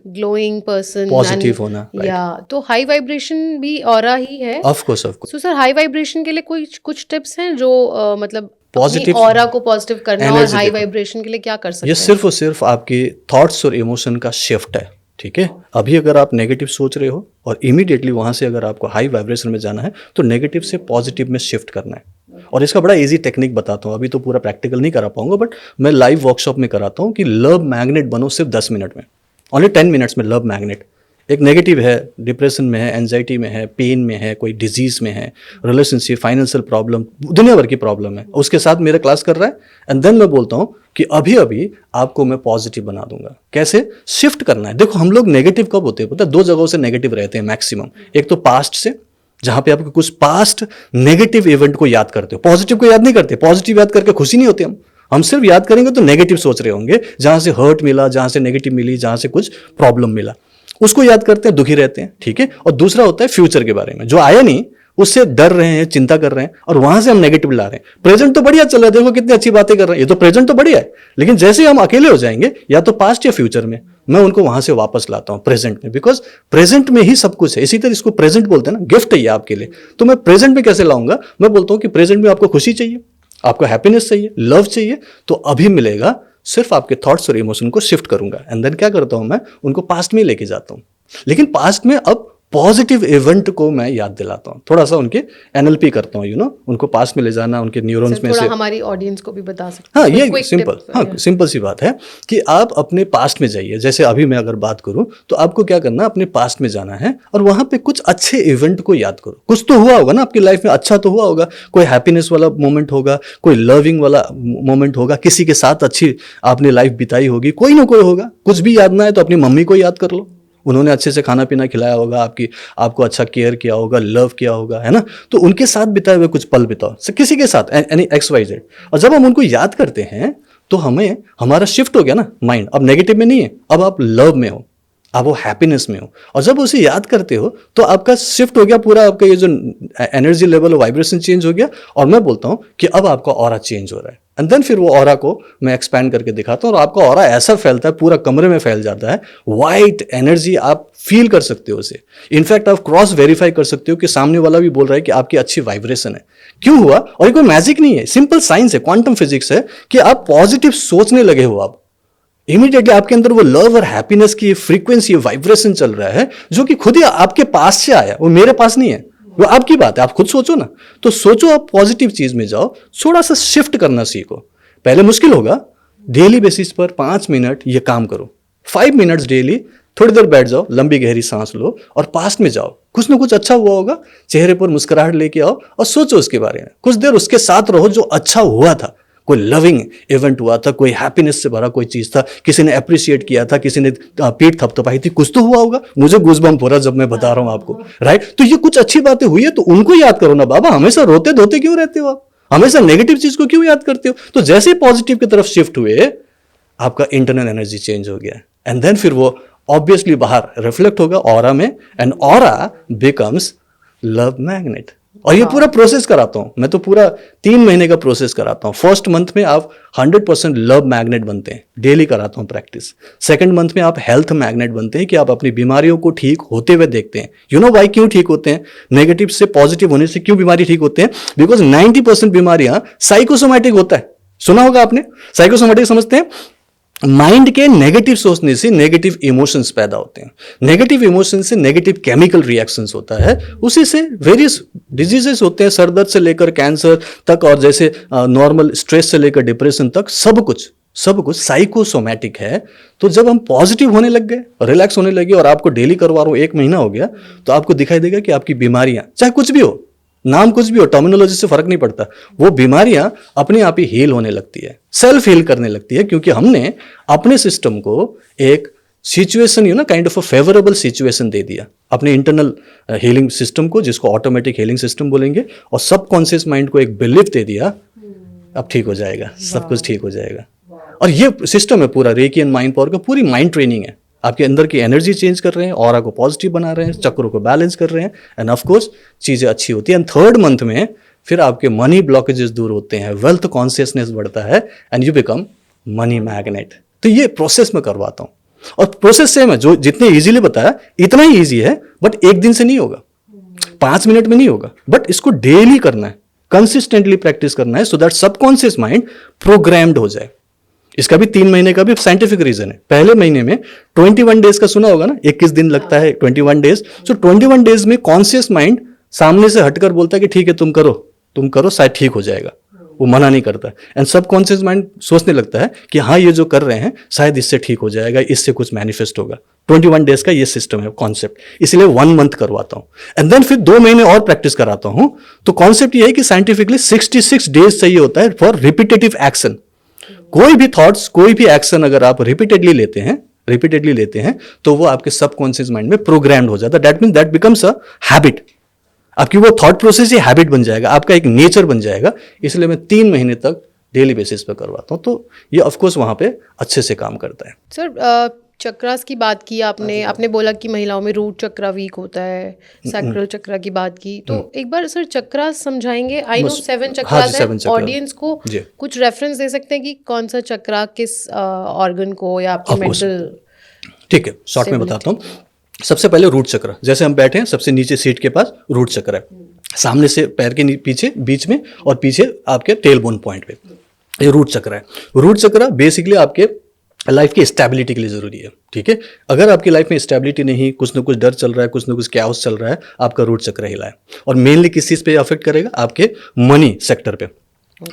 glowing person, positive होना, right. या तो हाई वाइब्रेशन भी ऑरा ही है। Of course, of course. So sir, high vibration के लिए कोई कुछ टिप्स हैं जो मतलब Positive ऑरा को पॉजिटिव करना, और energy हाई देना। वाइब्रेशन के लिए क्या कर सकते ये हैं? सिर्फ और सिर्फ आपके थॉट्स और इमोशन का शिफ्ट है, ठीक है। अभी अगर आप नेगेटिव सोच रहे हो और इमीडिएटली वहां से अगर आपको हाई वाइब्रेशन में जाना है, तो नेगेटिव से पॉजिटिव में शिफ्ट करना है। और इसका बड़ा इजी टेक्निक बताता हूँ, अभी तो पूरा प्रैक्टिकल नहीं करा पाऊंगा, बट मैं लाइव वर्कशॉप में कराता हूँ कि लव मैग्नेट बनो सिर्फ 10 मिनट में, ओनली 10 मिनट्स में लव मैग्नेट। एक नेगेटिव है, डिप्रेशन में है, एंजाइटी में है, पेन में है, कोई डिजीज में है, रिलेशनशिप, फाइनेंशियल प्रॉब्लम, दुनिया भर की प्रॉब्लम है, उसके साथ मेरा क्लास कर रहा है। एंड देन मैं बोलता हूँ कि अभी अभी आपको मैं पॉजिटिव बना दूंगा। कैसे? शिफ्ट करना है। देखो, हम लोग नेगेटिव कब होते हैं पता है? दो जगहों से नेगेटिव रहते हैं मैक्सिमम। एक तो पास्ट से, जहां पे आपको कुछ पास्ट नेगेटिव इवेंट को याद करते हो, पॉजिटिव को याद नहीं करते। पॉजिटिव याद करके खुशी नहीं होती हम सिर्फ याद करेंगे तो नेगेटिव सोच रहे होंगे, जहां से हर्ट मिला, जहां से नेगेटिव मिली, जहां से कुछ प्रॉब्लम मिला, उसको याद करते हैं, दुखी रहते हैं, ठीक है। और दूसरा होता है फ्यूचर के बारे में, जो आया नहीं उससे डर रहे हैं, चिंता कर रहे हैं, और वहां से हम नेगेटिव ला रहे हैं। प्रेजेंट तो बढ़िया चल रहा है, देखो कितनी अच्छी बातें कर रहे हैं, ये तो प्रेजेंट तो बढ़िया है, लेकिन जैसे ही हम अकेले हो जाएंगे, या तो पास्ट या फ्यूचर में, मैं उनको वहां से वापस लाता हूं प्रेजेंट में। बिकॉज प्रेजेंट में ही सब कुछ है, इसी तरह इसको प्रेजेंट बोलते हैं ना, गिफ्ट है ये आपके लिए। तो मैं प्रेजेंट में कैसे लाऊंगा? मैं बोलता हूं कि प्रेजेंट में आपको खुशी चाहिए, आपको हैप्पीनेस चाहिए, लव चाहिए, तो अभी मिलेगा। सिर्फ आपके थॉट्स और इमोशन को शिफ्ट करूंगा। एंड देन क्या करता हूं मैं? उनको पास्ट में लेके जाता हूं, लेकिन पास्ट में अब पॉजिटिव इवेंट को मैं याद दिलाता हूं, थोड़ा सा उनके एनएलपी करता हूं, उनको पास्ट में ले जाना, उनके न्यूरॉन्स में थोड़ा से। हमारी ऑडियंस को भी बता सकते हाँ, हैं ये quick सिंपल, tips, हाँ सिंपल सी बात है कि आप अपने पास्ट में जाइए। जैसे अभी मैं अगर बात करूं, तो आपको क्या करना, अपने पास्ट में जाना है और वहां पे कुछ अच्छे इवेंट को याद करो। कुछ तो हुआ होगा ना आपकी लाइफ में, अच्छा तो हुआ होगा, कोई हैप्पीनेस वाला मोमेंट होगा, कोई लविंग वाला मोमेंट होगा, किसी के साथ अच्छी आपने लाइफ बिताई होगी, कोई ना कोई होगा। कुछ भी याद ना है तो अपनी मम्मी को याद कर लो, उन्होंने अच्छे से खाना पीना खिलाया होगा, आपको अच्छा केयर किया होगा, लव किया होगा, है ना। तो उनके साथ बिताए हुए कुछ पल बिताओ, किसी के साथ, एनी XYZ। और जब हम उनको याद करते हैं तो हमें, हमारा शिफ्ट हो गया ना माइंड, अब नेगेटिव में नहीं है, अब आप लव में हो, अब वो हैप्पीनेस में हो। और जब उसे याद करते हो तो आपका शिफ्ट हो गया पूरा, आपका ये जो एनर्जी लेवल वाइब्रेशन चेंज हो गया। और मैं बोलता हूं कि अब आपका ऑरा चेंज हो रहा है। एंड देन फिर वो ऑरा को मैं एक्सपैंड करके दिखाता हूं, और आपका ऑरा ऐसा फैलता है, पूरा कमरे में फैल जाता है। वाइट एनर्जी, आप फील कर सकते हो उसे। इनफैक्ट आप क्रॉस वेरीफाई कर सकते हो कि सामने वाला भी बोल रहा है कि आपकी अच्छी वाइब्रेशन है। क्यों हुआ? और ये कोई मैजिक नहीं है, सिंपल साइंस है, क्वांटम फिजिक्स है, कि आप पॉजिटिव सोचने लगे हो। आप इमीडिएटली आपके अंदर वो लव और हैप्पीनेस की फ्रीक्वेंसी, वाइब्रेशन चल रहा है, जो कि खुद ही आपके पास से आया, वो मेरे पास नहीं है, वो आपकी बात है। आप खुद सोचो ना, तो सोचो, आप पॉजिटिव चीज में जाओ, थोड़ा सा शिफ्ट करना सीखो। पहले मुश्किल होगा, डेली बेसिस पर 5 मिनट ये काम करो, 5 मिनट्स डेली, थोड़ी देर बैठ जाओ, लंबी गहरी सांस लो और पास्ट में जाओ। कुछ ना कुछ अच्छा हुआ होगा, चेहरे पर मुस्कुराहट लेके आओ और सोचो उसके बारे में, कुछ देर उसके साथ रहो जो अच्छा हुआ था। कोई लविंग इवेंट हुआ था, कोई हैप्पीनेस से भरा कोई चीज था, किसी ने अप्रिशिएट किया था, किसी ने पीठ थपथपाई थी, कुछ तो हुआ होगा। मुझे गूज़बम्प हो रहा जब मैं बता रहा हूं आपको, राइट। तो ये कुछ अच्छी बातें हुई है तो उनको याद करो ना बाबा। हमेशा रोते धोते क्यों रहते हो आप? हमेशा नेगेटिव चीज को क्यों याद करते हो? तो जैसे पॉजिटिव की तरफ शिफ्ट हुए, आपका इंटरनल एनर्जी चेंज हो गया। एंड देन फिर वो ऑब्वियसली बाहर रिफ्लेक्ट होगा ऑरा में, and aura becomes love magnet. और ये पूरा प्रोसेस कराता हूं मैं, तो पूरा 3 महीने का प्रोसेस कराता हूं। फर्स्ट मंथ में आप 100% लव मैग्नेट बनते हैं, डेली कराता हूं प्रैक्टिस। सेकंड मंथ में आप हेल्थ मैग्नेट बनते हैं, कि आप अपनी बीमारियों को ठीक होते हुए देखते हैं। यू नो वाई, क्यों ठीक होते हैं? नेगेटिव से पॉजिटिव होने से क्यों बीमारी ठीक होते हैं? बिकॉज 90% बीमारियां साइकोसोमैटिक होता है। सुना होगा आपने, साइकोसोमैटिक समझते हैं? माइंड के नेगेटिव सोचने से नेगेटिव इमोशंस पैदा होते हैं, नेगेटिव इमोशन से नेगेटिव केमिकल रिएक्शंस होता है, उसी से वेरियस डिजीजेस होते हैं, सर दर्द से लेकर कैंसर तक, और जैसे नॉर्मल स्ट्रेस से लेकर डिप्रेशन तक, सब कुछ साइकोसोमैटिक है। तो जब हम पॉजिटिव होने लग गए, रिलैक्स होने लगे, और आपको डेली करवा रहा हूं, 1 महीना हो गया, तो आपको दिखाई देगा कि आपकी बीमारियां, चाहे कुछ भी हो, नाम कुछ भी हो, टर्मिनोलॉजी से फर्क नहीं पड़ता, वो बीमारियां अपने आप ही हील होने लगती है, सेल्फ हील करने लगती है, क्योंकि हमने अपने सिस्टम को एक situation kind of a favourable situation दे दिया अपने इंटरनल हीलिंग सिस्टम को, जिसको ऑटोमेटिक हीलिंग सिस्टम बोलेंगे, और सबकॉन्शियस माइंड को एक बिलीफ दे दिया, अब ठीक हो जाएगा, सब कुछ ठीक हो जाएगा। और ये सिस्टम है पूरा रेकी एंड माइंड पावर का, पूरी माइंड ट्रेनिंग है। आपके अंदर की एनर्जी चेंज कर रहे हैं, ऑरा को पॉजिटिव बना रहे हैं, चक्रों को बैलेंस कर रहे हैं, एंड ऑफ कोर्स चीजें अच्छी होती है। एंड थर्ड मंथ में फिर आपके मनी ब्लॉकेजेस दूर होते हैं, वेल्थ कॉन्शियसनेस बढ़ता है, and you become money magnet. तो ये प्रोसेस में करवाता हूँ, और प्रोसेस सेम है, जो जितने इजीली बताया इतना ही इजी है, बट एक दिन से नहीं होगा, 5 मिनट में नहीं होगा, बट इसको डेली करना है, कंसिस्टेंटली प्रैक्टिस करना है, so that subconscious mind programmed हो जाए। इसका भी 3 महीने का भी साइंटिफिक रीजन है। पहले महीने में 21 डेज का सुना होगा ना, 21 दिन लगता है 21 डेज। सो 21 डेज में कॉन्शियस माइंड सामने से हटकर बोलता है कि ठीक है तुम करो शायद ठीक हो जाएगा, वो मना नहीं करता। एंड सबकॉन्शियस माइंड सोचने लगता है कि हाँ ये जो कर रहे हैं शायद इससे ठीक हो जाएगा, इससे कुछ मैनिफेस्ट होगा। 21 डेज का ये सिस्टम है, कॉन्सेप्ट, इसलिए 1 मंथ करवाता हूं, एंड देन फिर 2 महीने और प्रैक्टिस कराता हूं। तो कॉन्सेप्ट ये है कि साइंटिफिकली 66 डेज चाहिए होता है फॉर रिपीटेटिव एक्शन। कोई भी थॉट्स, कोई भी एक्शन अगर आप रिपीटेडली लेते हैं तो वो आपके सबकॉन्शियस माइंड में प्रोग्राम्ड हो जाता है। That mean that becomes a habit. आपकी वो थॉट प्रोसेस ही हैबिट बन जाएगा, आपका एक नेचर बन जाएगा। इसलिए मैं 3 महीने तक डेली बेसिस पे करवाता हूँ, तो ये ऑफकोर्स वहां पे अच्छे से काम करता है। सर चक्रास की बात की आपने बोला कि महिलाओं में रूट चक्रा वीक होता है, सैक्रल चक्रा की बात की, तो एक बार सर चक्रास समझाइए। आई नो 7 चक्रास है, ऑडियंस को कुछ रेफरेंस दे सकते हैं कि कौन सा चक्रा किस ऑर्गन को या आपके मेंटल। ठीक है, शॉर्ट में बताता हूँ। सबसे पहले रूट चक्र, जैसे हम बैठे हैं सबसे नीचे सीट के पास रूट चक्र है, सामने से पैर के पीछे बीच में और पीछे आपके टेल बोन पॉइंट पे, ये रूट चक्र है। रूट चक्र बेसिकली आपके लाइफ की स्टेबिलिटी के लिए जरूरी है। ठीक है, अगर आपकी लाइफ में स्टेबिलिटी नहीं, कुछ ना कुछ डर चल रहा है, कुछ ना कुछ कैओस चल रहा है, आपका रूट चक्र हिला है। और मेनली किस चीज पे अफेक्ट करेगा? आपके मनी सेक्टर पे।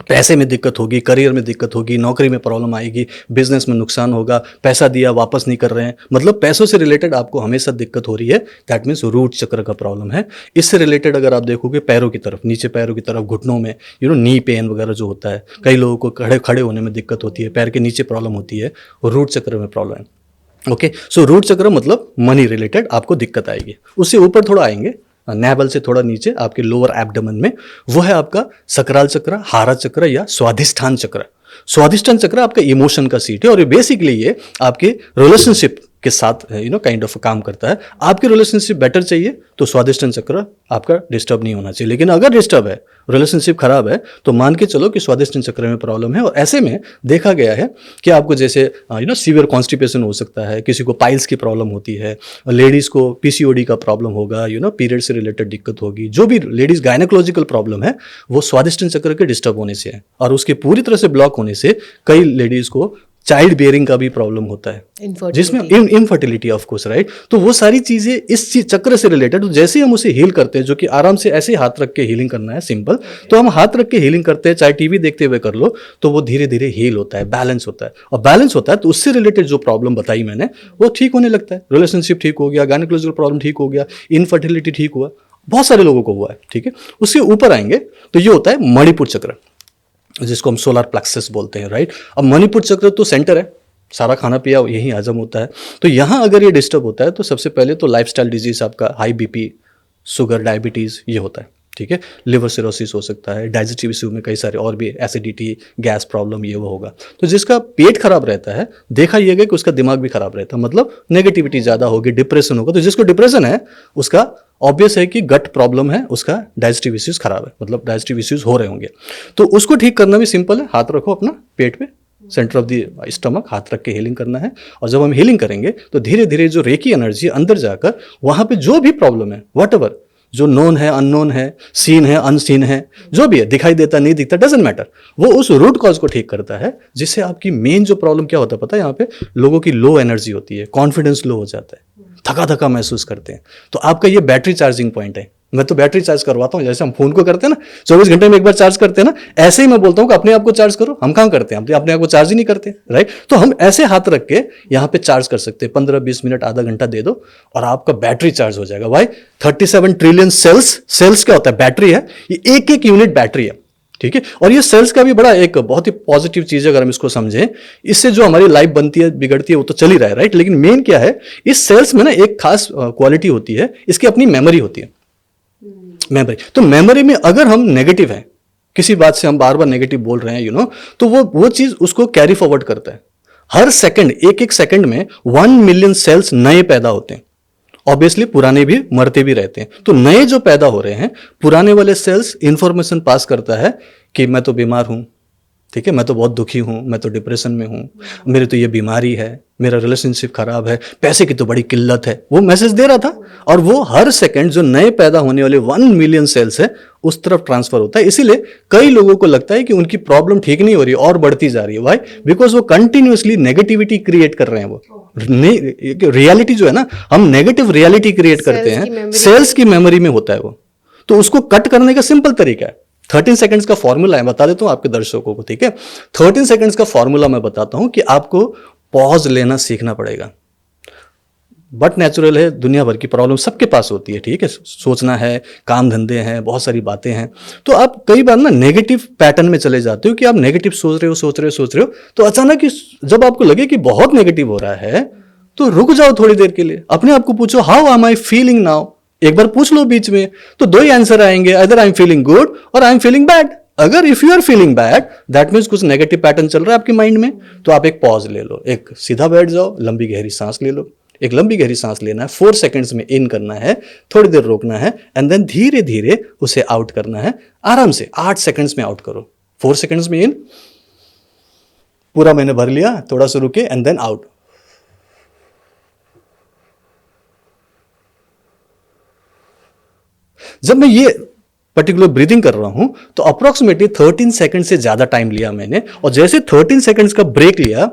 पैसे में दिक्कत होगी, करियर में दिक्कत होगी, नौकरी में प्रॉब्लम आएगी, बिजनेस में नुकसान होगा, पैसा दिया वापस नहीं कर रहे हैं, मतलब पैसों से रिलेटेड आपको हमेशा दिक्कत हो रही है, दैट मीन्स रूट चक्र का प्रॉब्लम है। इससे रिलेटेड अगर आप देखोगे पैरों की तरफ, नीचे पैरों की तरफ, घुटनों में नी पेन वगैरह जो होता है, कई लोगों को खड़े होने में दिक्कत होती है, पैर के नीचे प्रॉब्लम होती है, और रूट चक्र में प्रॉब्लम है। ओके, सो रूट चक्र मतलब मनी रिलेटेड आपको दिक्कत आएगी। उससे ऊपर थोड़ा आएंगे, नेवल से थोड़ा नीचे आपके लोअर एब्डोमेन में, वो है आपका सकराल चक्र, हारा चक्र या स्वाधिष्ठान चक्र। स्वाधिष्ठान चक्र आपका इमोशन का सीट है, और ये बेसिकली ये आपके रिलेशनशिप के साथ काइंड ऑफ काम करता है। आपके रिलेशनशिप बेटर चाहिए तो स्वाधिष्ठान चक्र आपका डिस्टर्ब नहीं होना चाहिए, लेकिन अगर डिस्टर्ब है, रिलेशनशिप खराब है, तो मान के चलो कि स्वाधिष्ठान चक्र में प्रॉब्लम है। और ऐसे में देखा गया है कि आपको जैसे सीवियर कॉन्स्टिपेशन हो सकता है, किसी को पाइल्स की प्रॉब्लम होती है, लेडीज को पीसीओडी का प्रॉब्लम होगा, पीरियड से रिलेटेड दिक्कत होगी, जो भी लेडीज गायनेकोलॉजिकल प्रॉब्लम है वो स्वाधिष्ठान चक्र के डिस्टर्ब होने से है। और उसके पूरी तरह से ब्लॉक होने से कई लेडीज को चाइल्ड बेयरिंग का भी प्रॉब्लम होता है, जिसमें इनफर्टिलिटी ऑफ कोर्स, राइट। तो वो सारी चीजें इस चक्र से रिलेटेड, तो जैसे हम उसे हील करते हैं, जो कि आराम से ऐसे हाथ रख के हीलिंग करना है, सिंपल, तो हम हाथ रख के हीलिंग करते हैं, चाहे टीवी देखते हुए कर लो, तो वो धीरे धीरे हील होता है, बैलेंस होता है। और बैलेंस होता है तो उससे रिलेटेड जो प्रॉब्लम बताई मैंने वो ठीक होने लगता है। रिलेशनशिप ठीक हो गया, गायनेकोलॉजिकल प्रॉब्लम ठीक हो गया, इनफर्टिलिटी ठीक हुआ, बहुत सारे लोगों को हुआ है। ठीक है, उससे ऊपर आएंगे तो ये होता है मणिपुर चक्र, जिसको हम सोलर प्लेक्सस बोलते हैं, राइट। अब मणिपुर चक्र तो सेंटर है, सारा खाना पिया यही हजम होता है। तो यहाँ अगर ये डिस्टर्ब होता है तो सबसे पहले तो लाइफस्टाइल डिजीज, आपका हाई बीपी, शुगर, डायबिटीज़, ये होता है। ठीक है, लिवर सिरोसिस हो सकता है, डाइजेस्टिव इश्यू में कई सारे और भी, एसिडिटी, गैस प्रॉब्लम, ये वो होगा। तो जिसका पेट खराब रहता है, देखा यह गया कि उसका दिमाग भी खराब रहता है, मतलब नेगेटिविटी ज़्यादा होगी, डिप्रेशन होगा। तो जिसको डिप्रेशन है उसका ऑब्वियस है कि गट प्रॉब्लम है, उसका डाइजेस्टिव इश्यूज खराब है, मतलब डाइजेस्टिव इश्यूज हो रहे होंगे। तो उसको ठीक करना भी सिंपल है, हाथ रखो अपना पेट पे, सेंटर ऑफ द स्टमक, हाथ रख के हीलिंग करना है। और जब हम हीलिंग करेंगे तो धीरे धीरे जो रेकी एनर्जी अंदर जाकर वहां पे जो भी प्रॉब्लम है, व्हाटएवर, जो नोन है, अननोन है, सीन है, अनसीन है, जो भी है, दिखाई देता नहीं दिखता, डजंट मैटर, वो उस रूट कॉज को ठीक करता है। जिससे आपकी मेन जो प्रॉब्लम क्या होता है पता है, यहाँ पे लोगों की लो एनर्जी होती है, कॉन्फिडेंस लो हो जाता है, थका थका महसूस करते हैं। तो आपका ये बैटरी चार्जिंग पॉइंट है। मैं तो बैटरी चार्ज करवाता हूँ, जैसे हम फोन को करते हैं ना, 24 घंटे में एक बार चार्ज करते हैं ना, ऐसे ही मैं बोलता हूँ कि अपने आप को चार्ज करो। हम कहाँ करते हैं, हम अपने आप को चार्ज ही नहीं करते, राइट। तो हम ऐसे हाथ रख के यहाँ पे चार्ज कर सकते हैं, 15-20 मिनट, आधा घंटा दे दो और आपका बैटरी चार्ज हो जाएगा। भाई 37 ट्रिलियन सेल्स क्या होता है, बैटरी है, ये एक यूनिट बैटरी है। ठीक है। और ये सेल्स का भी बड़ा एक बहुत ही पॉजिटिव चीज है अगर हम इसको समझें। इससे जो हमारी लाइफ बनती है बिगड़ती है वो तो चल ही रहा है, राइट। लेकिन मेन क्या है, इस सेल्स में ना एक खास क्वालिटी होती है, इसकी अपनी मेमोरी होती है। मेमोरी, तो मेमोरी में अगर हम नेगेटिव हैं, किसी बात से हम बार बार नेगेटिव बोल रहे हैं तो वो चीज उसको कैरी फॉरवर्ड करता है। हर सेकंड, एक सेकंड में 1 मिलियन सेल्स नए पैदा होते हैं। ऑब्वियसली पुराने भी मरते भी रहते हैं, तो नए जो पैदा हो रहे हैं, पुराने वाले सेल्स इंफॉर्मेशन पास करता है कि मैं तो बीमार हूं, ठीक है, मैं तो बहुत दुखी हूं, मैं तो डिप्रेशन में हूं, मेरे तो ये बीमारी है, मेरा रिलेशनशिप खराब है, पैसे की तो बड़ी किल्लत है, वो मैसेज दे रहा था। और वो हर सेकंड जो नए पैदा होने वाले 1 मिलियन सेल्स है उस तरफ ट्रांसफर होता है। इसीलिए कई लोगों को लगता है कि उनकी प्रॉब्लम ठीक नहीं हो रही और बढ़ती जा रही है। व्हाई? बिकॉज वो कंटिन्यूअसली नेगेटिविटी क्रिएट कर रहे हैं। वो रियलिटी जो है ना, हम नेगेटिव रियलिटी क्रिएट करते हैं, सेल्स की मेमोरी में होता है वो। तो उसको कट करने का सिंपल तरीका है, 13 सेकंड्स का फॉर्मूला है, बता देता हूं आपके दर्शकों को, ठीक है। 13 सेकंड्स का फॉर्मूला मैं बताता हूं कि आपको पॉज लेना सीखना पड़ेगा। बट नेचुरल है, दुनिया भर की प्रॉब्लम सबके पास होती है, ठीक है। सोचना है, काम धंधे हैं, बहुत सारी बातें हैं, तो आप कई बार ना नेगेटिव पैटर्न में चले जाते हो कि आप नेगेटिव सोच रहे हो, तो अचानक जब आपको लगे कि बहुत नेगेटिव हो रहा है तो रुक जाओ थोड़ी देर के लिए, अपने आप को पूछो how am I feeling now. एक बार पूछ लो बीच में, तो 2 ही आंसर आएंगे, other I am feeling good और आई एम फीलिंग बैड। अगर if you are feeling bad, that means कुछ नेगेटिव पैटर्न चल रहा है आपके माइंड में, तो आप एक पॉज ले लो, एक सीधा बैठ जाओ, लंबी गहरी सांस ले लो। एक लंबी गहरी सांस लेना है, 4 सेकंड्स में इन करना है, थोड़ी देर रोकना है, एंड देन धीरे धीरे उसे आउट करना है। आराम से 8 सेकंड्स में आउट करो। 4 सेकंड्स में इन, पूरा मैंने भर लिया, थोड़ा सा रुके, एंड देन आउट। जब मैं ये पर्टिकुलर ब्रीदिंग कर रहा हूं तो अप्रोक्सीमेटली 13 सेकंड से ज्यादा टाइम लिया मैंने, और जैसे 13 सेकंड्स का ब्रेक लिया,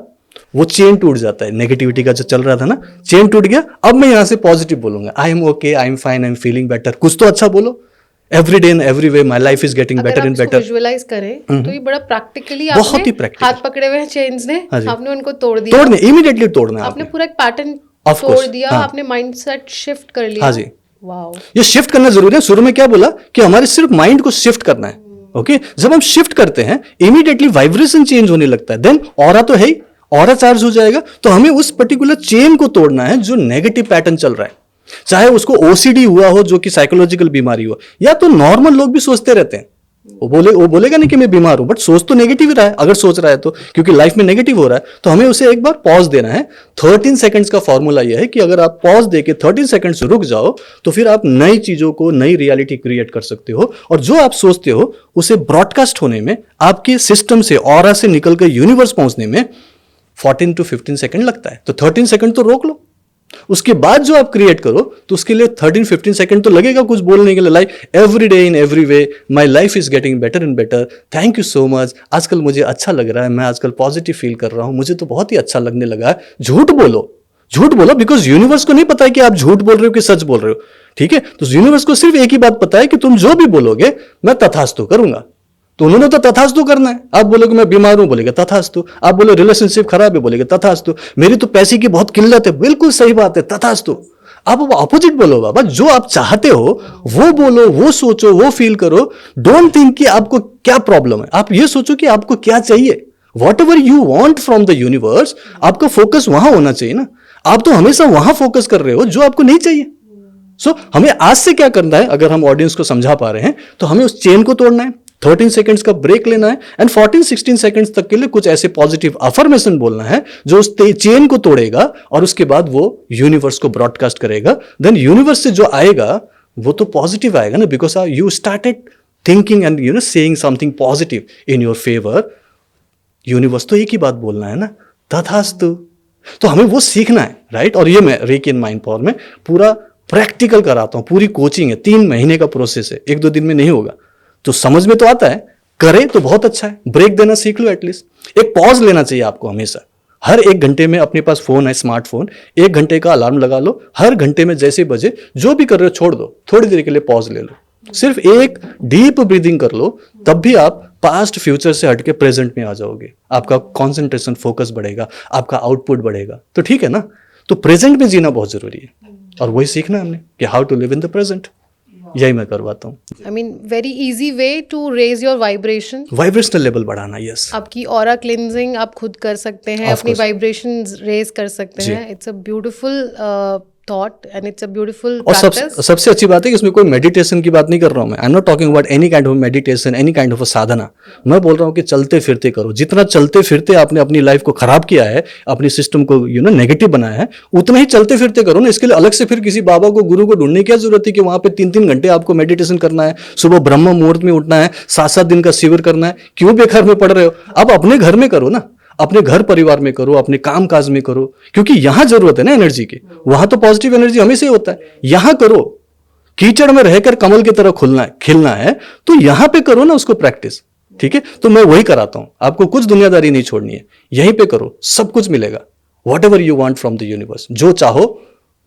वो चेन टूट जाता है। नेगेटिविटी का जो चल रहा था ना, चेन टूट गया। अब मैं यहां से पॉजिटिव बोलूंगा, I am okay, I am fine, I am feeling better. कुछ तो अच्छा बोलो, every day and every way my life is getting better and better. Visualize करें तो ये बड़ा प्रैक्टिकली, बहुत ही प्रैक्टिकल। हाथ पकड़े हुए चेन्स ने, आपने उनको तोड़ दिया, तोड़ने, इमीडिएटली तोड़ना, आपने पूरा एक पैटर्न तोड़ दिया, आपने माइंडसेट शिफ्ट कर लिया। हाँ जी, वाओ, ये शिफ्ट करना जरूरी है। शुरू में क्या बोला कि हमारे सिर्फ माइंड को शिफ्ट करना है, ओके। जब हम शिफ्ट करते हैं, इमीडिएटली वाइब्रेशन चेंज होने लगता है, देन ऑरा तो है ही, ऑरा चार्ज हो जाएगा। तो हमें उस पर्टिकुलर चेन को तोड़ना है जो नेगेटिव पैटर्न चल रहा है, चाहे उसको ओसीडी हुआ हो, जो कि साइकोलॉजिकल बीमारी हो, या तो नॉर्मल लोग भी सोचते रहते हैं। वो बोलेगा नहीं कि मैं बीमार हूं, बट सोच तो नेगेटिव ही रहा है, अगर सोच रहा है तो, क्योंकि लाइफ में नेगेटिव हो रहा है। तो हमें उसे एक बार पॉज देना है। 13 सेकंड्स का फॉर्मूला यह है कि अगर आप पॉज देके 13 सेकंड्स रुक जाओ, तो फिर आप नई चीजों को, नई रियलिटी क्रिएट कर सकते हो। और जो आप सोचते हो उसे ब्रॉडकास्ट होने में, आपके सिस्टम से, ऑरा से निकलकर यूनिवर्स पहुंचने में 14 to 15 सेकंड लगता है। तो 13 सेकंड तो रोक लो, उसके बाद जो आप क्रिएट करो तो उसके लिए 13-15 सेकंड तो लगेगा कुछ बोलने के लिए, like every day in every way my life is getting better and better, thank you so much, आजकल मुझे अच्छा लग रहा है, मैं आजकल पॉजिटिव फील कर रहा हूं, मुझे तो बहुत ही अच्छा लगने लगा है। झूठ बोलो, बिकॉज यूनिवर्स को नहीं पता है कि आप झूठ बोल रहे हो कि सच बोल रहे हो, ठीक है। तो यूनिवर्स को सिर्फ एक ही बात पता है कि तुम जो भी बोलोगे मैं तथास्तु करूंगा। तो उन्होंने तो तथास्तु करना है। आप बोलोगे मैं बीमार हूं, बोलेगा तथास्तु। आप बोलो रिलेशनशिप खराब है, बोलेगा तथास्तु। मेरी तो पैसे की बहुत किल्लत है, बिल्कुल सही बात है, तथास्तु। आप ऑपोजिट बोलो बाबा, जो आप चाहते हो वो बोलो, वो सोचो, वो फील करो। डोंट थिंक कि आपको क्या प्रॉब्लम है, आप ये सोचो कि आपको क्या चाहिए। What ever you want from the universe, आपका फोकस वहां होना चाहिए ना। आप तो हमेशा वहां फोकस कर रहे हो जो आपको नहीं चाहिए। सो हमें आज से क्या करना है, अगर हम ऑडियंस को समझा पा रहे हैं, तो हमें उस चेन को तोड़ना है, 13 सेकंड्स का ब्रेक लेना है, एंड 14-16 सेकंड्स तक के लिए कुछ ऐसे पॉजिटिव अफर्मेशन बोलना है जो उस चेन को तोड़ेगा, और उसके बाद वो यूनिवर्स को ब्रॉडकास्ट करेगा। देन यूनिवर्स से जो आएगा वो तो पॉजिटिव आएगा ना, because you started thinking and saying something positive in your favour. Universe तो एक ही बात बोलना है ना, तथास्तु। तो हमें वो सीखना है, राइट। और ये मैं रेकी एंड माइंड पावर में पूरा प्रैक्टिकल कराता हूं, पूरी कोचिंग है, 3 महीने का प्रोसेस है, 1-2 दिन में नहीं होगा। तो समझ में तो आता है, करे तो बहुत अच्छा है। ब्रेक देना सीख लो, एटलीस्ट एक पॉज लेना चाहिए आपको हमेशा। हर 1 घंटे में अपने पास फोन है, स्मार्टफोन, 1 घंटे का अलार्म लगा लो। हर घंटे में जैसे बजे जो भी कर रहे हो छोड़ दो, थोड़ी देर के लिए पॉज ले लो, सिर्फ एक डीप ब्रीदिंग कर लो। तब भी आप पास्ट फ्यूचर से हटके प्रेजेंट में आ जाओगे, आपका कॉन्सेंट्रेशन, फोकस बढ़ेगा, आपका आउटपुट बढ़ेगा। तो ठीक है ना। तो प्रेजेंट में जीना बहुत जरूरी है, और वही सीखना है हमने कि how to live in the present. यही मैं करवाता हूँ। I mean, very easy way to raise your vibration. Vibrational level बढ़ाना, यस। आपकी ऑरा क्लिनजिंग आप खुद कर सकते हैं, Of अपनी course. वाइब्रेशंस रेज कर सकते जी। हैं। It's a beautiful thought and it's a beautiful और प्रैक्टिस। सबसे अच्छी बात है कि इसमें कोई मेडिटेशन की बात नहीं कर रहा हूँ मैं। I am not talking about any kind of meditation, any kind of sadhana. मैं बोल रहा हूँ कि चलते फिरते करो। जितना चलते फिरते आपने अपनी लाइफ को खराब किया है, अपनी सिस्टम को नेगेटिव बनाया है, उतना ही चलते फिरते करो ना। इसके लिए अलग से फिर किसी बाबा को, गुरु को ढूंढने की क्या जरूरत है कि वहां पे 3-3 घंटे आपको मेडिटेशन करना है, सुबह ब्रह्म मुहूर्त में उठना है, 7-7 दिन का शिविर करना है। क्यों बेकार में पड़ रहे हो? आप अपने घर में करो ना, अपने घर परिवार में करो, अपने काम काज में करो, क्योंकि यहां जरूरत है ना एनर्जी की। वहां तो पॉजिटिव एनर्जी हमेशा ही होता है। यहां करो, कीचड़ में रहकर कमल की तरह खिलना है तो यहां पे करो ना उसको प्रैक्टिस। ठीक है, तो मैं वही कराता हूं। आपको कुछ दुनियादारी नहीं छोड़नी है, यहीं पे करो, सब कुछ मिलेगा। What ever you want from the universe, जो चाहो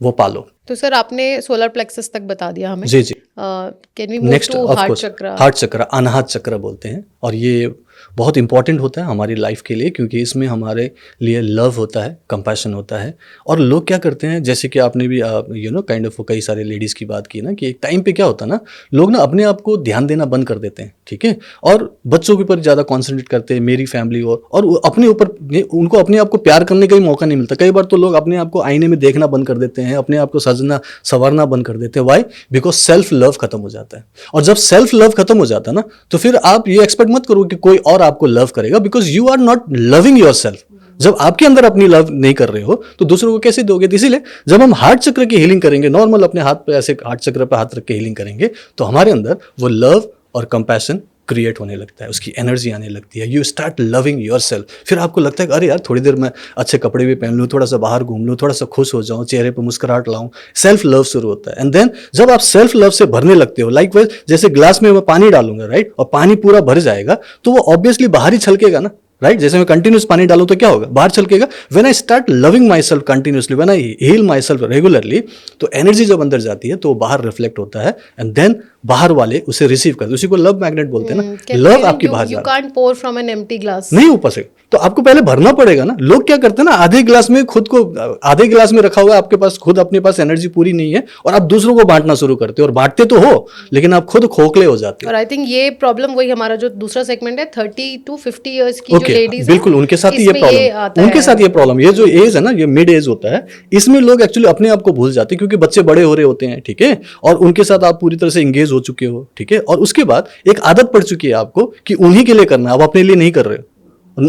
वो पालो। तो सर आपने सोलर प्लेक्सस तक बता दिया हमें। जी जी। Can we move next to of heart course chakra? Heart chakra, Anahata चक्र बोलते हैं, और ये बहुत इंपॉर्टेंट होता है हमारी लाइफ के लिए, क्योंकि इसमें हमारे लिए लव होता है, कंपैशन होता है। और लोग क्या करते हैं, जैसे कि आपने भी काइंड ऑफ कई सारे लेडीज की बात की ना, कि एक टाइम पे क्या होता है ना, लोग ना अपने आप को ध्यान देना बंद कर देते हैं। ठीक है, और बच्चों के ऊपर ज़्यादा कॉन्सेंट्रेट करते हैं, मेरी फैमिली और वो अपने ऊपर, उनको अपने आप को प्यार करने का ही मौका नहीं मिलता। कई बार तो लोग अपने आप को आईने में देखना बंद कर देते हैं, अपने आप को सजना संवारना बंद कर देते हैं। वाई? बिकॉज सेल्फ लव खत्म हो जाता है। और जब सेल्फ लव खत्म हो जाता है ना, तो फिर आप ये एक्सपेक्ट मत करो कि कोई और आपको लव करेगा, because you are not loving yourself. जब आपके अंदर अपनी लव नहीं कर रहे हो तो दूसरों को कैसे दोगे? तो इसीलिए जब हम हार्ट चक्र की हीलिंग करेंगे, नॉर्मल अपने हाथ पे ऐसे हार्ट चक्र पे हाथ रख के हीलिंग करेंगे, तो हमारे अंदर वो लव और कंपैशन क्रिएट होने लगता है, उसकी एनर्जी आने लगती है। You start loving your self. फिर आपको लगता है कि अरे यार, थोड़ी देर मैं अच्छे कपड़े भी पहन लूँ, थोड़ा सा बाहर घूम लूँ, थोड़ा सा खुश हो जाऊँ, चेहरे पर मुस्कुराहट लाऊं। सेल्फ लव शुरू होता है। एंड देन जब आप सेल्फ लव से भरने लगते हो, लाइक वाइज जैसे ग्लास में मैं पानी डालूंगा, राइट, और पानी पूरा भर जाएगा, तो वो ऑब्वियसली बाहर ही छलकेगा ना, राइट। जैसे मैं कंटिन्यूस पानी डालूं तो क्या होगा? बाहर छलकेगा। When I start loving myself continuously, when I heal myself regularly, तो एनर्जी जब अंदर जाती है तो वो बाहर रिफ्लेक्ट होता है, एंड देन बाहर वाले उसे रिसीव करते हैं। उसी को लव मैग्नेट बोलते हैं ना। लव आपकी बाहर जा रहा है, you can't pour from an empty glass. नहीं हो पाएगा, तो आपको पहले भरना पड़ेगा ना। लोग क्या करते हैं ना, आधे गिलास में खुद को, आधे गिलास में रखा हुआ है आपके पास, खुद अपने पास एनर्जी पूरी नहीं है, और आप दूसरों को बांटना शुरू करते हो, और बांटते तो हो लेकिन आप खुद खोखले हो जाते हो। और आई थिंक ये प्रॉब्लम वही हमारा जो दूसरा सेगमेंट है, 30 to 50 इयर्स की जो लेडीज, बिल्कुल उनके साथ ये प्रॉब्लम, उनके साथ ये प्रॉब्लम, ये जो एज है ना, ये मिड एज होता है, इसमें लोग एक्चुअली अपने आप को भूल जाते हैं, क्योंकि बच्चे बड़े हो रहे होते हैं। ठीक है, और उनके साथ आप पूरी तरह से इंगेज हो चुके हो। ठीक है, और उसके बाद एक आदत पड़ चुकी है आपको कि उन्हीं के लिए करना है, आप अपने लिए नहीं कर रहे हो।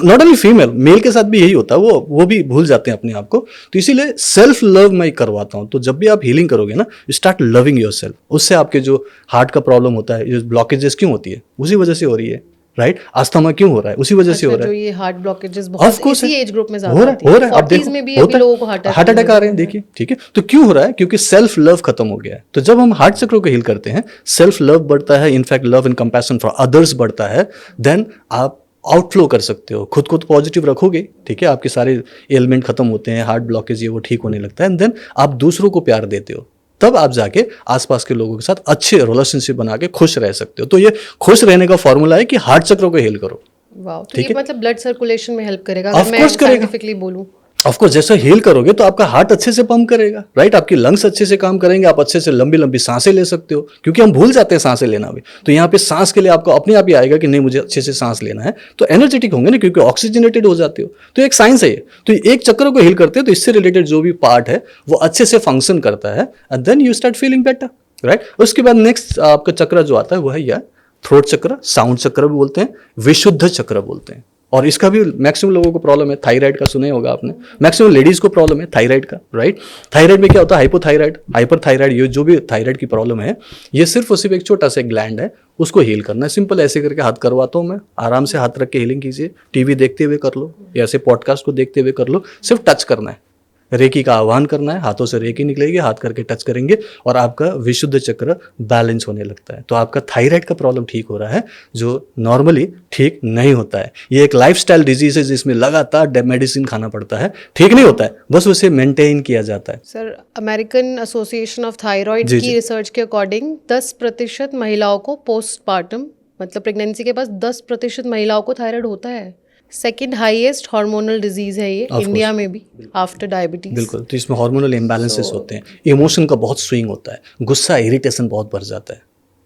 नॉट ओनली फीमेल, मेल के साथ भी यही होता है, वो भी भूल जाते हैं अपने आप को। तो इसीलिए सेल्फ लव मैं करवाता हूं। तो जब भी आप हीलिंग करोगे ना, स्टार्ट लविंग योर सेल्फ। उससे आपके जो हार्ट का प्रॉब्लम होता है, जो ब्लॉकेजेस क्यों होती है, उसी वजह से हो रही है, राइट। अस्थमा क्यों हो रहा है, उसी वजह से हो रहा है। जो ये हार्ट ब्लॉकेजेस बहुत इसी एज ग्रुप में ज्यादा होती हो रहा है। आप 40s देखो, में भी अभी लोगों को हार्ट अटैक आ रहे हैं, देखिए। ठीक है, तो क्यों हो रहा है? क्योंकि सेल्फ लव खत्म हो गया है। तो जब हम हार्ट चक्र को हील करते हैं, सेल्फ लव बढ़ता है, in fact love and compassion for others बढ़ता है, देन आप आउटफ्लो कर सकते हो। खुद को तो पॉजिटिव रखोगे, ठीक है, आपके सारे एलिमेंट खत्म होते हैं, हार्ट ब्लॉकेज ये वो ठीक होने लगता है, एंड देन आप दूसरों को प्यार देते हो। तब आप जाके आसपास के लोगों के साथ अच्छे रिलेशनशिप बना के खुश रह सकते हो। तो ये खुश रहने का फॉर्मूला है कि हार्ट चक्र को हील करो। वाह, तो ये मतलब ब्लड सर्कुलेशन में हेल्प करेगा, Of अगर मैं course करेगा। साइंटिफिकली बोलूं। ऑफकोर्स, जैसा हील करोगे तो आपका हार्ट अच्छे से पंप करेगा, राइट। आपकी लंग्स अच्छे से काम करेंगे, आप अच्छे से लंबी लंबी सांसें ले सकते हो, क्योंकि हम भूल जाते हैं सांसें लेना भी। तो यहाँ पे सांस के लिए आपको अपने आप ही आएगा कि नहीं, मुझे अच्छे से सांस लेना है, तो एनर्जेटिक होंगे ना, क्योंकि ऑक्सीजनेटेड हो जाते हो। तो एक साइंस है ये। तो एक चक्र को हील करते हैं तो इससे रिलेटेड जो भी पार्ट है वो अच्छे से फंक्शन करता है, and then you start feeling better, right. उसके बाद नेक्स्ट आपका चक्र जो आता है वो है यह थ्रोट चक्र, साउंड चक्र भी बोलते हैं, विशुद्ध चक्र बोलते हैं। और इसका भी मैक्सिमम लोगों को प्रॉब्लम है, थायराइड का सुने होगा आपने, मैक्सिमम लेडीज को प्रॉब्लम है थायराइड का, राइट। थायराइड में क्या होता है? हाइपोथायराइड, हाइपरथायराइड, ये जो भी थायराइड की प्रॉब्लम है, ये सिर्फ और सिर्फ एक छोटा सा ग्लैंड है, उसको हील करना है। सिंपल ऐसे करके हाथ करवाता हूँ मैं, आराम से हाथ रख के हीलिंग कीजिए। टीवी देखते हुए कर लो, या ऐसे पॉडकास्ट को देखते हुए कर लो, सिर्फ टच करना है, रेकी का आह्वान करना है, हाथों से रेकी निकलेगी, हाथ करके टच करेंगे और आपका विशुद्ध चक्र बैलेंस होने लगता है। तो आपका थायराइड का प्रॉब्लम ठीक हो रहा है, जो नॉर्मली ठीक नहीं होता है। ये एक लाइफस्टाइल डिजीज है जिसमें लगातार मेडिसिन खाना पड़ता है, ठीक नहीं होता है, बस उसे मेंटेन किया जाता है। Sir, American association of thyroid की रिसर्च के अकॉर्डिंग 10% महिलाओं को पोस्टपार्टम, मतलब प्रेगनेंसी के बाद 10% महिलाओं को थायराइड होता है। सेकंड हाईएस्ट हार्मोनल डिजीज है ये इंडिया में भी आफ्टर डायबिटीज। बिल्कुल, तो इसमें हार्मोनल इम्बैलेंसेस होते हैं, इमोशन का बहुत स्विंग होता है, गुस्सा इरिटेशन बहुत बढ़ जाता है,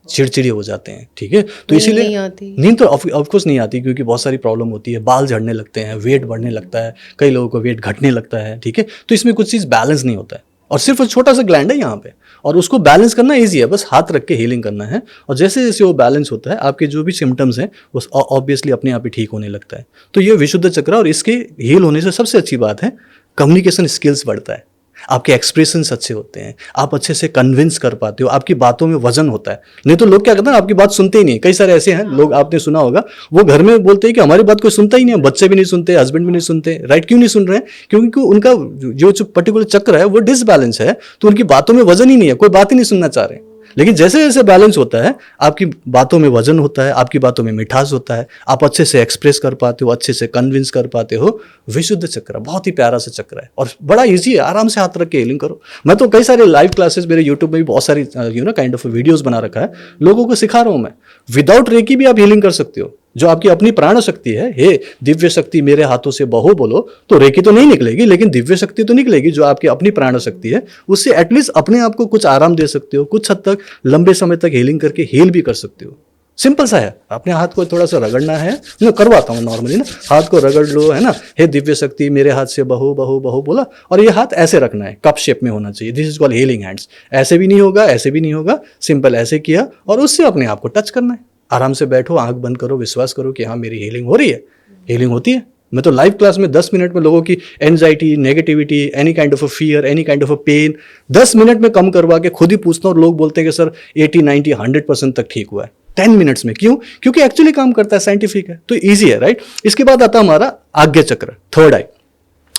चिड़चिड़े हो जाते हैं, ठीक है। तो इसीलिए नहीं आती, नींद तो ऑफकोर्स नहीं आती, क्योंकि बहुत सारी प्रॉब्लम होती है, बाल झड़ने लगते हैं, वेट बढ़ने लगता है, कई लोगों को वेट घटने लगता है, ठीक है। तो इसमें कुछ चीज़ बैलेंस नहीं होता है, और सिर्फ छोटा सा ग्लैंड है यहाँ पे, और उसको बैलेंस करना ईजी है, बस हाथ रख के हीलिंग करना है, और जैसे जैसे वो बैलेंस होता है आपके जो भी सिम्टम्स हैं वो ऑब्वियसली अपने आप ही ठीक होने लगता है। तो ये विशुद्ध चक्र, और इसके हील होने से सबसे अच्छी बात है कम्युनिकेशन स्किल्स बढ़ता है, आपके एक्सप्रेशंस अच्छे होते हैं, आप अच्छे से कन्विंस कर पाते हो, आपकी बातों में वजन होता है। नहीं तो लोग क्या करते हैं, आपकी बात सुनते ही नहीं। कई सारे ऐसे हैं लोग, आपने सुना होगा, वो घर में बोलते हैं कि हमारी बात कोई सुनता ही नहीं है, बच्चे भी नहीं सुनते, हस्बैंड भी नहीं सुनते, राइट? क्यों नहीं सुन रहे हैं? क्योंकि उनका जो पर्टिकुलर चक्र है वो डिसबैलेंस है, तो उनकी बातों में वजन ही नहीं है, कोई बात ही नहीं सुनना चाह रहे। लेकिन जैसे जैसे बैलेंस होता है, आपकी बातों में वजन होता है, आपकी बातों में मिठास होता है, आप अच्छे से एक्सप्रेस कर पाते हो, अच्छे से कन्विंस कर पाते हो। विशुद्ध चक्र बहुत ही प्यारा सा चक्र है, और बड़ा इजी है, आराम से हाथ रख के हीलिंग करो। मैं तो कई सारे लाइव क्लासेस मेरे यूट्यूब में भी बहुत सारी काइंड ऑफ वीडियोस बना रखा है, लोगों को सिखा रहा हूँ मैं। विदाउट रेकी भी आप हीलिंग कर सकते हो। जो आपकी अपनी प्राण शक्ति है, हे दिव्य शक्ति मेरे हाथों से बहो बोलो, तो रेकी तो नहीं निकलेगी, लेकिन दिव्य शक्ति तो निकलेगी। जो आपकी अपनी प्राण शक्ति है, उससे एटलीस्ट अपने आप को कुछ आराम दे सकते हो, कुछ हद तक लंबे समय तक हीलिंग करके हील भी कर सकते हो। सिंपल सा है, अपने हाथ को थोड़ा सा रगड़ना है, मैं करवाता हूँ नॉर्मली ना, हाथ को रगड़ लो, है ना, हे दिव्य शक्ति मेरे हाथ से बहो बहो बहो बोला, और ये हाथ ऐसे रखना है, कप शेप में होना चाहिए। This is called healing hands. ऐसे भी नहीं होगा, ऐसे भी नहीं होगा, सिंपल ऐसे किया, और उससे अपने आप को टच करना है। आराम से बैठो, आंख बंद करो, विश्वास करो कि हाँ मेरी हीलिंग हो रही है। हीलिंग होती है। मैं तो लाइव क्लास में 10 मिनट में लोगों की anxiety, negativity, any kind of a fear, any kind of a pain 10 minute में कम करवा के खुद ही पूछता हूँ, और लोग बोलते हैं कि सर 80, 90, 100% तक ठीक हुआ है 10 मिनट्स में। क्यों? क्योंकि एक्चुअली काम करता है, साइंटिफिक है, तो ईजी है, राइट? इसके बाद आता हमारा आज्ञा चक्र, थर्ड आई।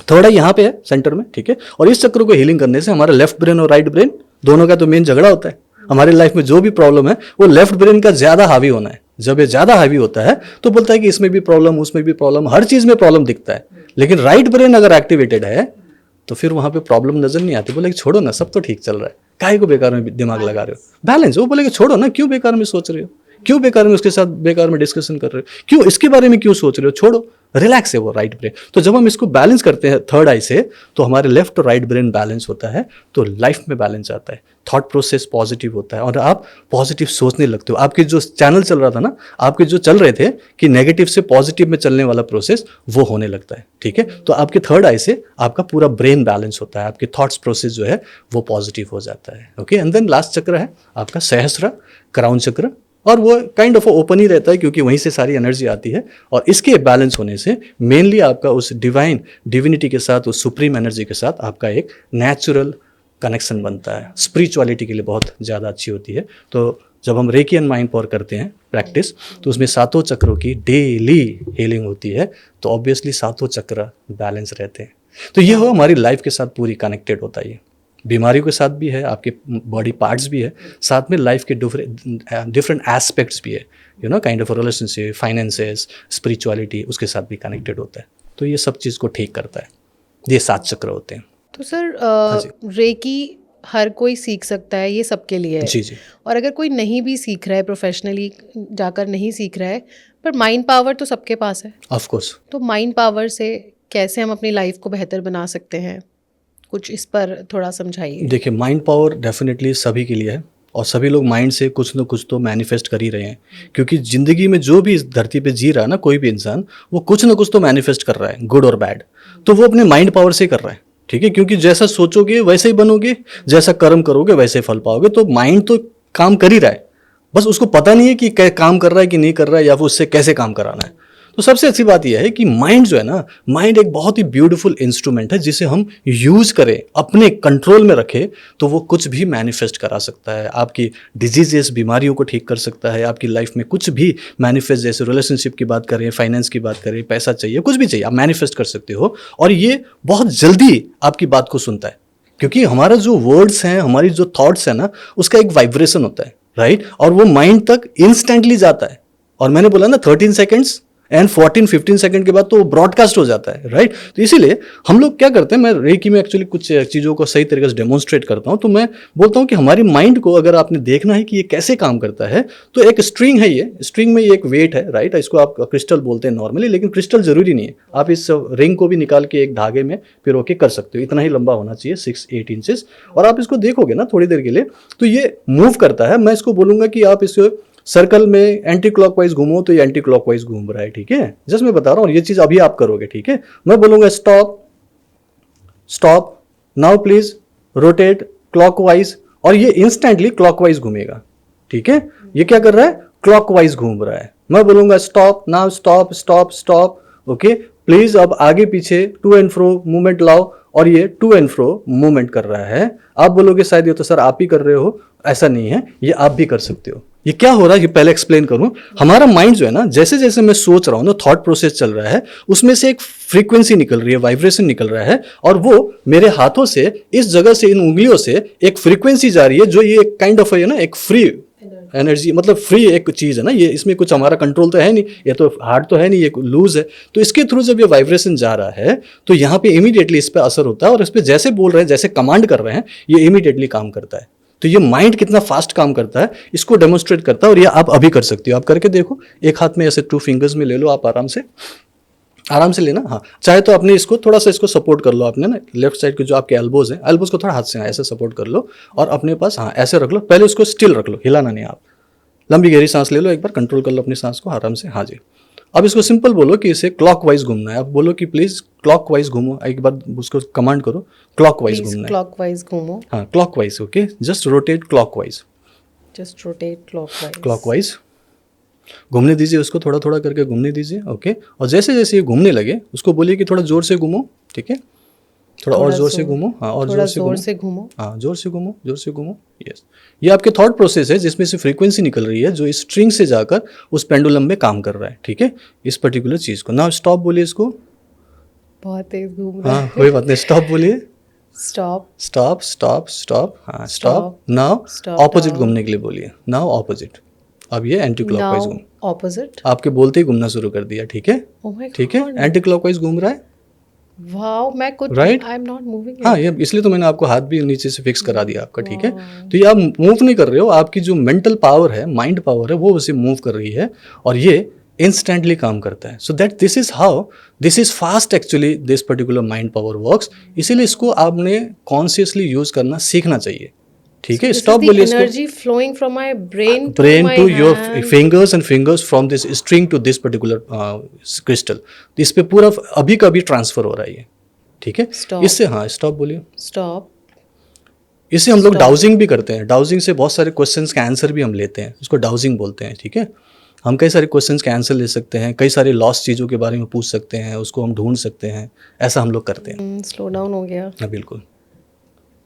थर्ड आई यहाँ पे है सेंटर में, ठीक है। और इस चक्र को हीलिंग करने से हमारा लेफ्ट ब्रेन और राइट ब्रेन दोनों का तो मेन झगड़ा होता है। हमारी लाइफ में जो भी प्रॉब्लम है वो लेफ्ट ब्रेन का ज्यादा हावी होना है। जब ये ज्यादा हावी होता है तो बोलता है कि इसमें भी प्रॉब्लम, उसमें भी प्रॉब्लम, हर चीज में प्रॉब्लम दिखता है। लेकिन राइट ब्रेन अगर एक्टिवेटेड है तो फिर वहां पे प्रॉब्लम नजर नहीं आती। बोले छोड़ो ना, सब तो ठीक चल रहा है, काहे को बेकार में दिमाग लगा रहे हो? बैलेंस। वो बोले छोड़ो ना, क्यों बेकार में सोच रहे हो, क्यों बेकार में उसके साथ बेकार में डिस्कशन कर रहे हो, क्यों इसके बारे में क्यों सोच रहे हो, छोड़ो, रिलैक्स है वो राइट ब्रेन। तो जब हम इसको बैलेंस करते हैं थर्ड आई से, तो हमारे लेफ्ट और राइट ब्रेन बैलेंस होता है, तो लाइफ में बैलेंस आता है, थॉट प्रोसेस पॉजिटिव होता है, और आप पॉजिटिव सोचने लगते हो। आपके जो चैनल चल रहा था ना, आपके जो चल रहे थे कि नेगेटिव से पॉजिटिव में चलने वाला प्रोसेस, वो होने लगता है, ठीक है। तो आपके थर्ड आई से आपका पूरा ब्रेन बैलेंस होता है, आपके थॉट्स प्रोसेस जो है वो पॉजिटिव हो जाता है, ओके। एंड देन लास्ट चक्र है आपका सहस्त्र, क्राउन चक्र, और वो काइंड ऑफ ओपन ही रहता है क्योंकि वहीं से सारी एनर्जी आती है। और इसके बैलेंस होने से मेनली आपका उस डिविनिटी के साथ, उस सुप्रीम एनर्जी के साथ आपका एक नेचुरल कनेक्शन बनता है। स्पिरिचुअलिटी के लिए बहुत ज़्यादा अच्छी होती है। तो जब हम रेकी एंड माइंड पावर करते हैं प्रैक्टिस, तो उसमें सातों चक्रों की डेली हीलिंग होती है, तो ऑब्वियसली सातों चक्र बैलेंस रहते हैं। तो ये हो हमारी लाइफ के साथ पूरी कनेक्टेड होता है। ये बीमारियों के साथ भी है, आपके बॉडी पार्ट्स भी है, साथ में लाइफ के डिफरेंट एस्पेक्ट्स भी है, you know, kind of relationship, finances, spirituality, उसके साथ भी कनेक्टेड होता है। तो ये सब चीज़ को ठीक करता है। ये 7 चक्र होते हैं। तो सर रेकी हर कोई सीख सकता है, ये सबके लिए है? जी जी। और अगर कोई नहीं भी सीख रहा है, प्रोफेशनली जाकर नहीं सीख रहा है, पर माइंड पावर तो सबके पास है। Of course. तो माइंड पावर से कैसे हम अपनी लाइफ को बेहतर बना सकते हैं, कुछ इस पर थोड़ा समझाइए। देखिए, माइंड पावर डेफिनेटली सभी के लिए है, और सभी लोग माइंड से कुछ ना कुछ तो मैनिफेस्ट कर ही रहे हैं। क्योंकि ज़िंदगी में जो भी इस धरती पे जी रहा है ना, कोई भी इंसान, वो कुछ ना कुछ तो मैनिफेस्ट कर रहा है, गुड और बैड। तो वो अपने माइंड पावर से कर रहा है, ठीक है। क्योंकि जैसा सोचोगे वैसे ही बनोगे, जैसा कर्म करोगे वैसे फल पाओगे। तो माइंड तो काम कर ही रहा है, बस उसको पता नहीं है कि काम कर रहा है कि नहीं कर रहा है, या फिर उससे कैसे काम कराना है। तो सबसे अच्छी बात यह है कि माइंड जो है ना, माइंड एक बहुत ही ब्यूटीफुल इंस्ट्रूमेंट है, जिसे हम यूज करें, अपने कंट्रोल में रखें, तो वो कुछ भी मैनिफेस्ट करा सकता है। आपकी डिजीजेस, बीमारियों को ठीक कर सकता है। आपकी लाइफ में कुछ भी मैनिफेस्ट, जैसे रिलेशनशिप की बात करें, फाइनेंस की बात करें, पैसा चाहिए, कुछ भी चाहिए, आप मैनिफेस्ट कर सकते हो। और ये बहुत जल्दी आपकी बात को सुनता है, क्योंकि हमारा जो वर्ड्स हैं, हमारी जो थॉट्स हैं ना, उसका एक वाइब्रेशन होता है, राइट। और वो माइंड तक इंस्टेंटली जाता है। और मैंने बोला ना 13 सेकेंड्स एंड 14-15 सेकंड के बाद तो ब्रॉडकास्ट हो जाता है, राइट। तो इसीलिए हम लोग क्या करते हैं, मैं रेकी में एक्चुअली कुछ चीज़ों को सही तरीके से डेमोन्स्ट्रेट करता हूँ। तो मैं बोलता हूँ कि हमारी माइंड को अगर आपने देखना है कि ये कैसे काम करता है, तो एक स्ट्रिंग है, ये स्ट्रिंग में ये एक वेट है, राइट। इसको आप क्रिस्टल बोलते हैं नॉर्मली, लेकिन क्रिस्टल जरूरी नहीं है। आप इस रिंग को भी निकाल के एक धागे में पिरो के कर सकते हो। इतना ही लंबा होना चाहिए, 6-8 इंचेस। और आप इसको देखोगे ना थोड़ी देर के लिए, तो ये मूव करता है। मैं इसको बोलूंगा कि आप इस सर्कल में एंटी क्लॉकवाइज घूमो, तो ये एंटी क्लॉकवाइज घूम रहा है, ठीक है। जस्ट मैं बता रहा हूँ, ये चीज अभी आप करोगे, ठीक है। मैं बोलूंगा stop, stop, now please rotate clockwise, और ये इंस्टेंटली क्लॉकवाइज घूमेगा, ठीक है। ये क्या कर रहा है, क्लॉकवाइज घूम रहा है। मैं बोलूंगा stop, now stop, stop, stop, okay please. अब आगे पीछे टू एंड फ्रो मूवमेंट लाओ, और ये टू एंड फ्रो मूवमेंट कर रहा है। आप बोलोगे शायद ये तो सर आप ही कर रहे हो, ऐसा नहीं है, ये आप भी कर सकते हो। ये क्या हो रहा है, ये पहले एक्सप्लेन करूं। हमारा माइंड जो है ना, जैसे जैसे मैं सोच रहा हूं ना, थॉट प्रोसेस चल रहा है, उसमें से एक फ्रीक्वेंसी निकल रही है, वाइब्रेशन निकल रहा है, और वो मेरे हाथों से, इस जगह से, इन उंगलियों से एक फ्रीक्वेंसी जा रही है, जो ये काइंड ऑफ है ना, एक फ्री एनर्जी, मतलब फ्री एक चीज है ना ये। इसमें कुछ हमारा कंट्रोल तो है नहीं, ये तो हार्ड तो है नहीं, ये लूज है। तो इसके थ्रू जब ये वाइब्रेशन जा रहा है, तो यहाँ पे इमीडिएटली इस पर असर होता है, और इस पर जैसे बोल रहे हैं, जैसे कमांड कर रहे हैं, ये इमीडिएटली काम करता है। तो ये माइंड कितना फास्ट काम करता है, इसको डेमोन्स्ट्रेट करता है। और ये आप अभी कर सकते हो, आप करके देखो। एक हाथ में ऐसे 2 फिंगर्स में ले लो आप, आराम से लेना। हाँ, चाहे तो अपने इसको थोड़ा सा इसको सपोर्ट कर लो आपने ना, लेफ्ट साइड के जो आपके एल्बोज हैं, एल्बोज को थोड़ा हाथ से ऐसे सपोर्ट कर लो, और अपने पास हाँ ऐसे रख लो। पहले उसको स्टिल रख लो, हिलाना नहीं। आप लंबी गहरी सांस ले लो, एक बार कंट्रोल कर लो अपनी सांस को आराम से। हाँ जी। अब इसको सिंपल बोलो कि इसे क्लॉकवाइज घूमना है। अब बोलो कि प्लीज क्लॉकवाइज घूमो, एक बार उसको कमांड करो, क्लॉकवाइज घूमना है। क्लॉकवाइज घूमो। हाँ, clockwise, okay. Just rotate clockwise, just rotate clockwise. Clockwise घूमने दीजिए उसको, थोड़ा थोड़ा करके घूमने दीजिए, ओके। और जैसे जैसे ये घूमने लगे, उसको बोलिए कि थोड़ा जोर से घूमो, ठीक है। थोड़ा और जोर से घूमो, हाँ, और जोर से घूमो, हाँ, जोर से घूमो, जोर से घूमो, यस। ये आपके थॉट प्रोसेस है, जिसमें से फ्रीक्वेंसी निकल रही है, जो इस स्ट्रिंग से जाकर उस पेंडुलम में काम कर रहा है, ठीक है, इस पर्टिकुलर चीज को। नाउ स्टॉप बोलिए इसको, बहुत तेज घूम रहा है। हाँ, कोई बात नहीं, स्टॉप बोलिए, स्टॉप, स्टॉप, स्टॉप, स्टॉप, हाँ, स्टॉप। नाउ ऑपोजिट घूमने के लिए बोलिए, नाउ ऑपोजिट। अब ये एंटी क्लॉकवाइज घूम, ऑपोजिट, आपके बोलते ही घूमना शुरू कर दिया, ठीक है, ठीक है, एंटी क्लॉकवाइज घूम रहा है। वाओ, मैं कुछ right, I am not moving. हाँ, ये इसलिए तो मैंने आपको हाथ भी नीचे से फिक्स करा दिया आपका, ठीक है। तो ये आप मूव नहीं कर रहे हो, आपकी जो मेंटल पावर है, माइंड पावर है, वो उसे मूव कर रही है, और ये इंस्टेंटली काम करता है। So that this is how, this is fast actually, this particular mind power works. इसीलिए इसको आपने कॉन्शियसली यूज करना सीखना चाहिए, ठीक है। स्टॉप बोलिए इसको, energy flowing from my brain to your fingers and fingers from this string to this particular crystal. इस पे पूरा अभी का अभी ट्रांसफर हो रहा है ये, ठीक है। इससे, हाँ, स्टॉप बोलिए, स्टॉप। इससे हम लोग डाउजिंग भी करते हैं। डाउजिंग से बहुत सारे क्वेश्चंस का आंसर भी हम लेते हैं, उसको डाउजिंग बोलते हैं, ठीक है। हम कई सारे क्वेश्चंस के आंसर ले सकते हैं, कई सारे लॉस्ट चीज़ों के बारे में पूछ सकते हैं, उसको हम ढूंढ सकते हैं, ऐसा हम लोग करते हैं। स्लो डाउन हो गया। हाँ, बिल्कुल,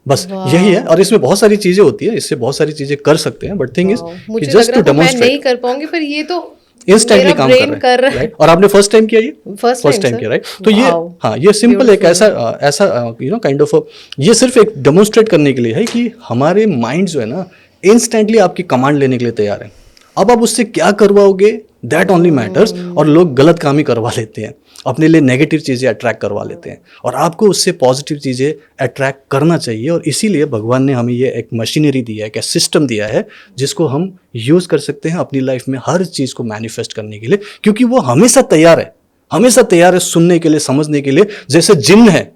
बस यही है। और इसमें बहुत सारी चीज़ें होती है, इससे बहुत सारी चीज़ें कर सकते हैं, बट थिंग इज मुझे जस्ट टू मैं डेमोन्स्ट्रेट, नहीं कर पाऊंगी, पर ये तो इंस्टेंटली काम कर रहा है, राइट। और आपने फर्स्ट टाइम किया, ये फर्स्ट टाइम किया, राइट। तो ये, हाँ, ये सिंपल एक ऐसा यू नो काइंड ऑफ, ये सिर्फ एक डेमोन्स्ट्रेट करने के लिए है कि हमारे माइंड जो है ना, इंस्टेंटली आपकी कमांड लेने के लिए तैयार है। अब आप उससे क्या करवाओगे, दैट ओनली मैटर्स। और लोग गलत काम ही करवा लेते हैं, अपने लिए नेगेटिव चीज़ें अट्रैक्ट करवा लेते हैं, और आपको उससे पॉजिटिव चीज़ें अट्रैक्ट करना चाहिए। और इसीलिए भगवान ने हमें ये एक मशीनरी दिया है, एक सिस्टम दिया है, जिसको हम यूज़ कर सकते हैं अपनी लाइफ में हर चीज़ को मैनिफेस्ट करने के लिए, क्योंकि वो हमेशा तैयार है, हमेशा तैयार है सुनने के लिए, समझने के लिए। जैसे जिन्न है,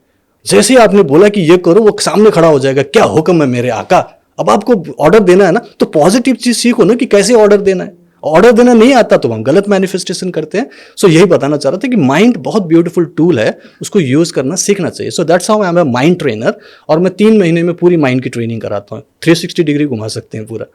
जैसे ही आपने बोला कि ये करो, वो सामने खड़ा हो जाएगा, क्या हुक्म है मेरे आका। अब आपको ऑर्डर देना है ना, तो पॉजिटिव चीज़ सीखो ना कि कैसे ऑर्डर देना है। ऑर्डर देना नहीं आता तो हम गलत मैनिफेस्टेशन करते हैं। सो यही बताना चाह रहा था कि माइंड बहुत ब्यूटीफुल टूल है, उसको यूज करना सीखना चाहिए। So that's how I am a mind trainer, और मैं 3 महीने में पूरी माइंड की ट्रेनिंग कराता हूँ। 360 डिग्री घुमा सकते हैं पूरा,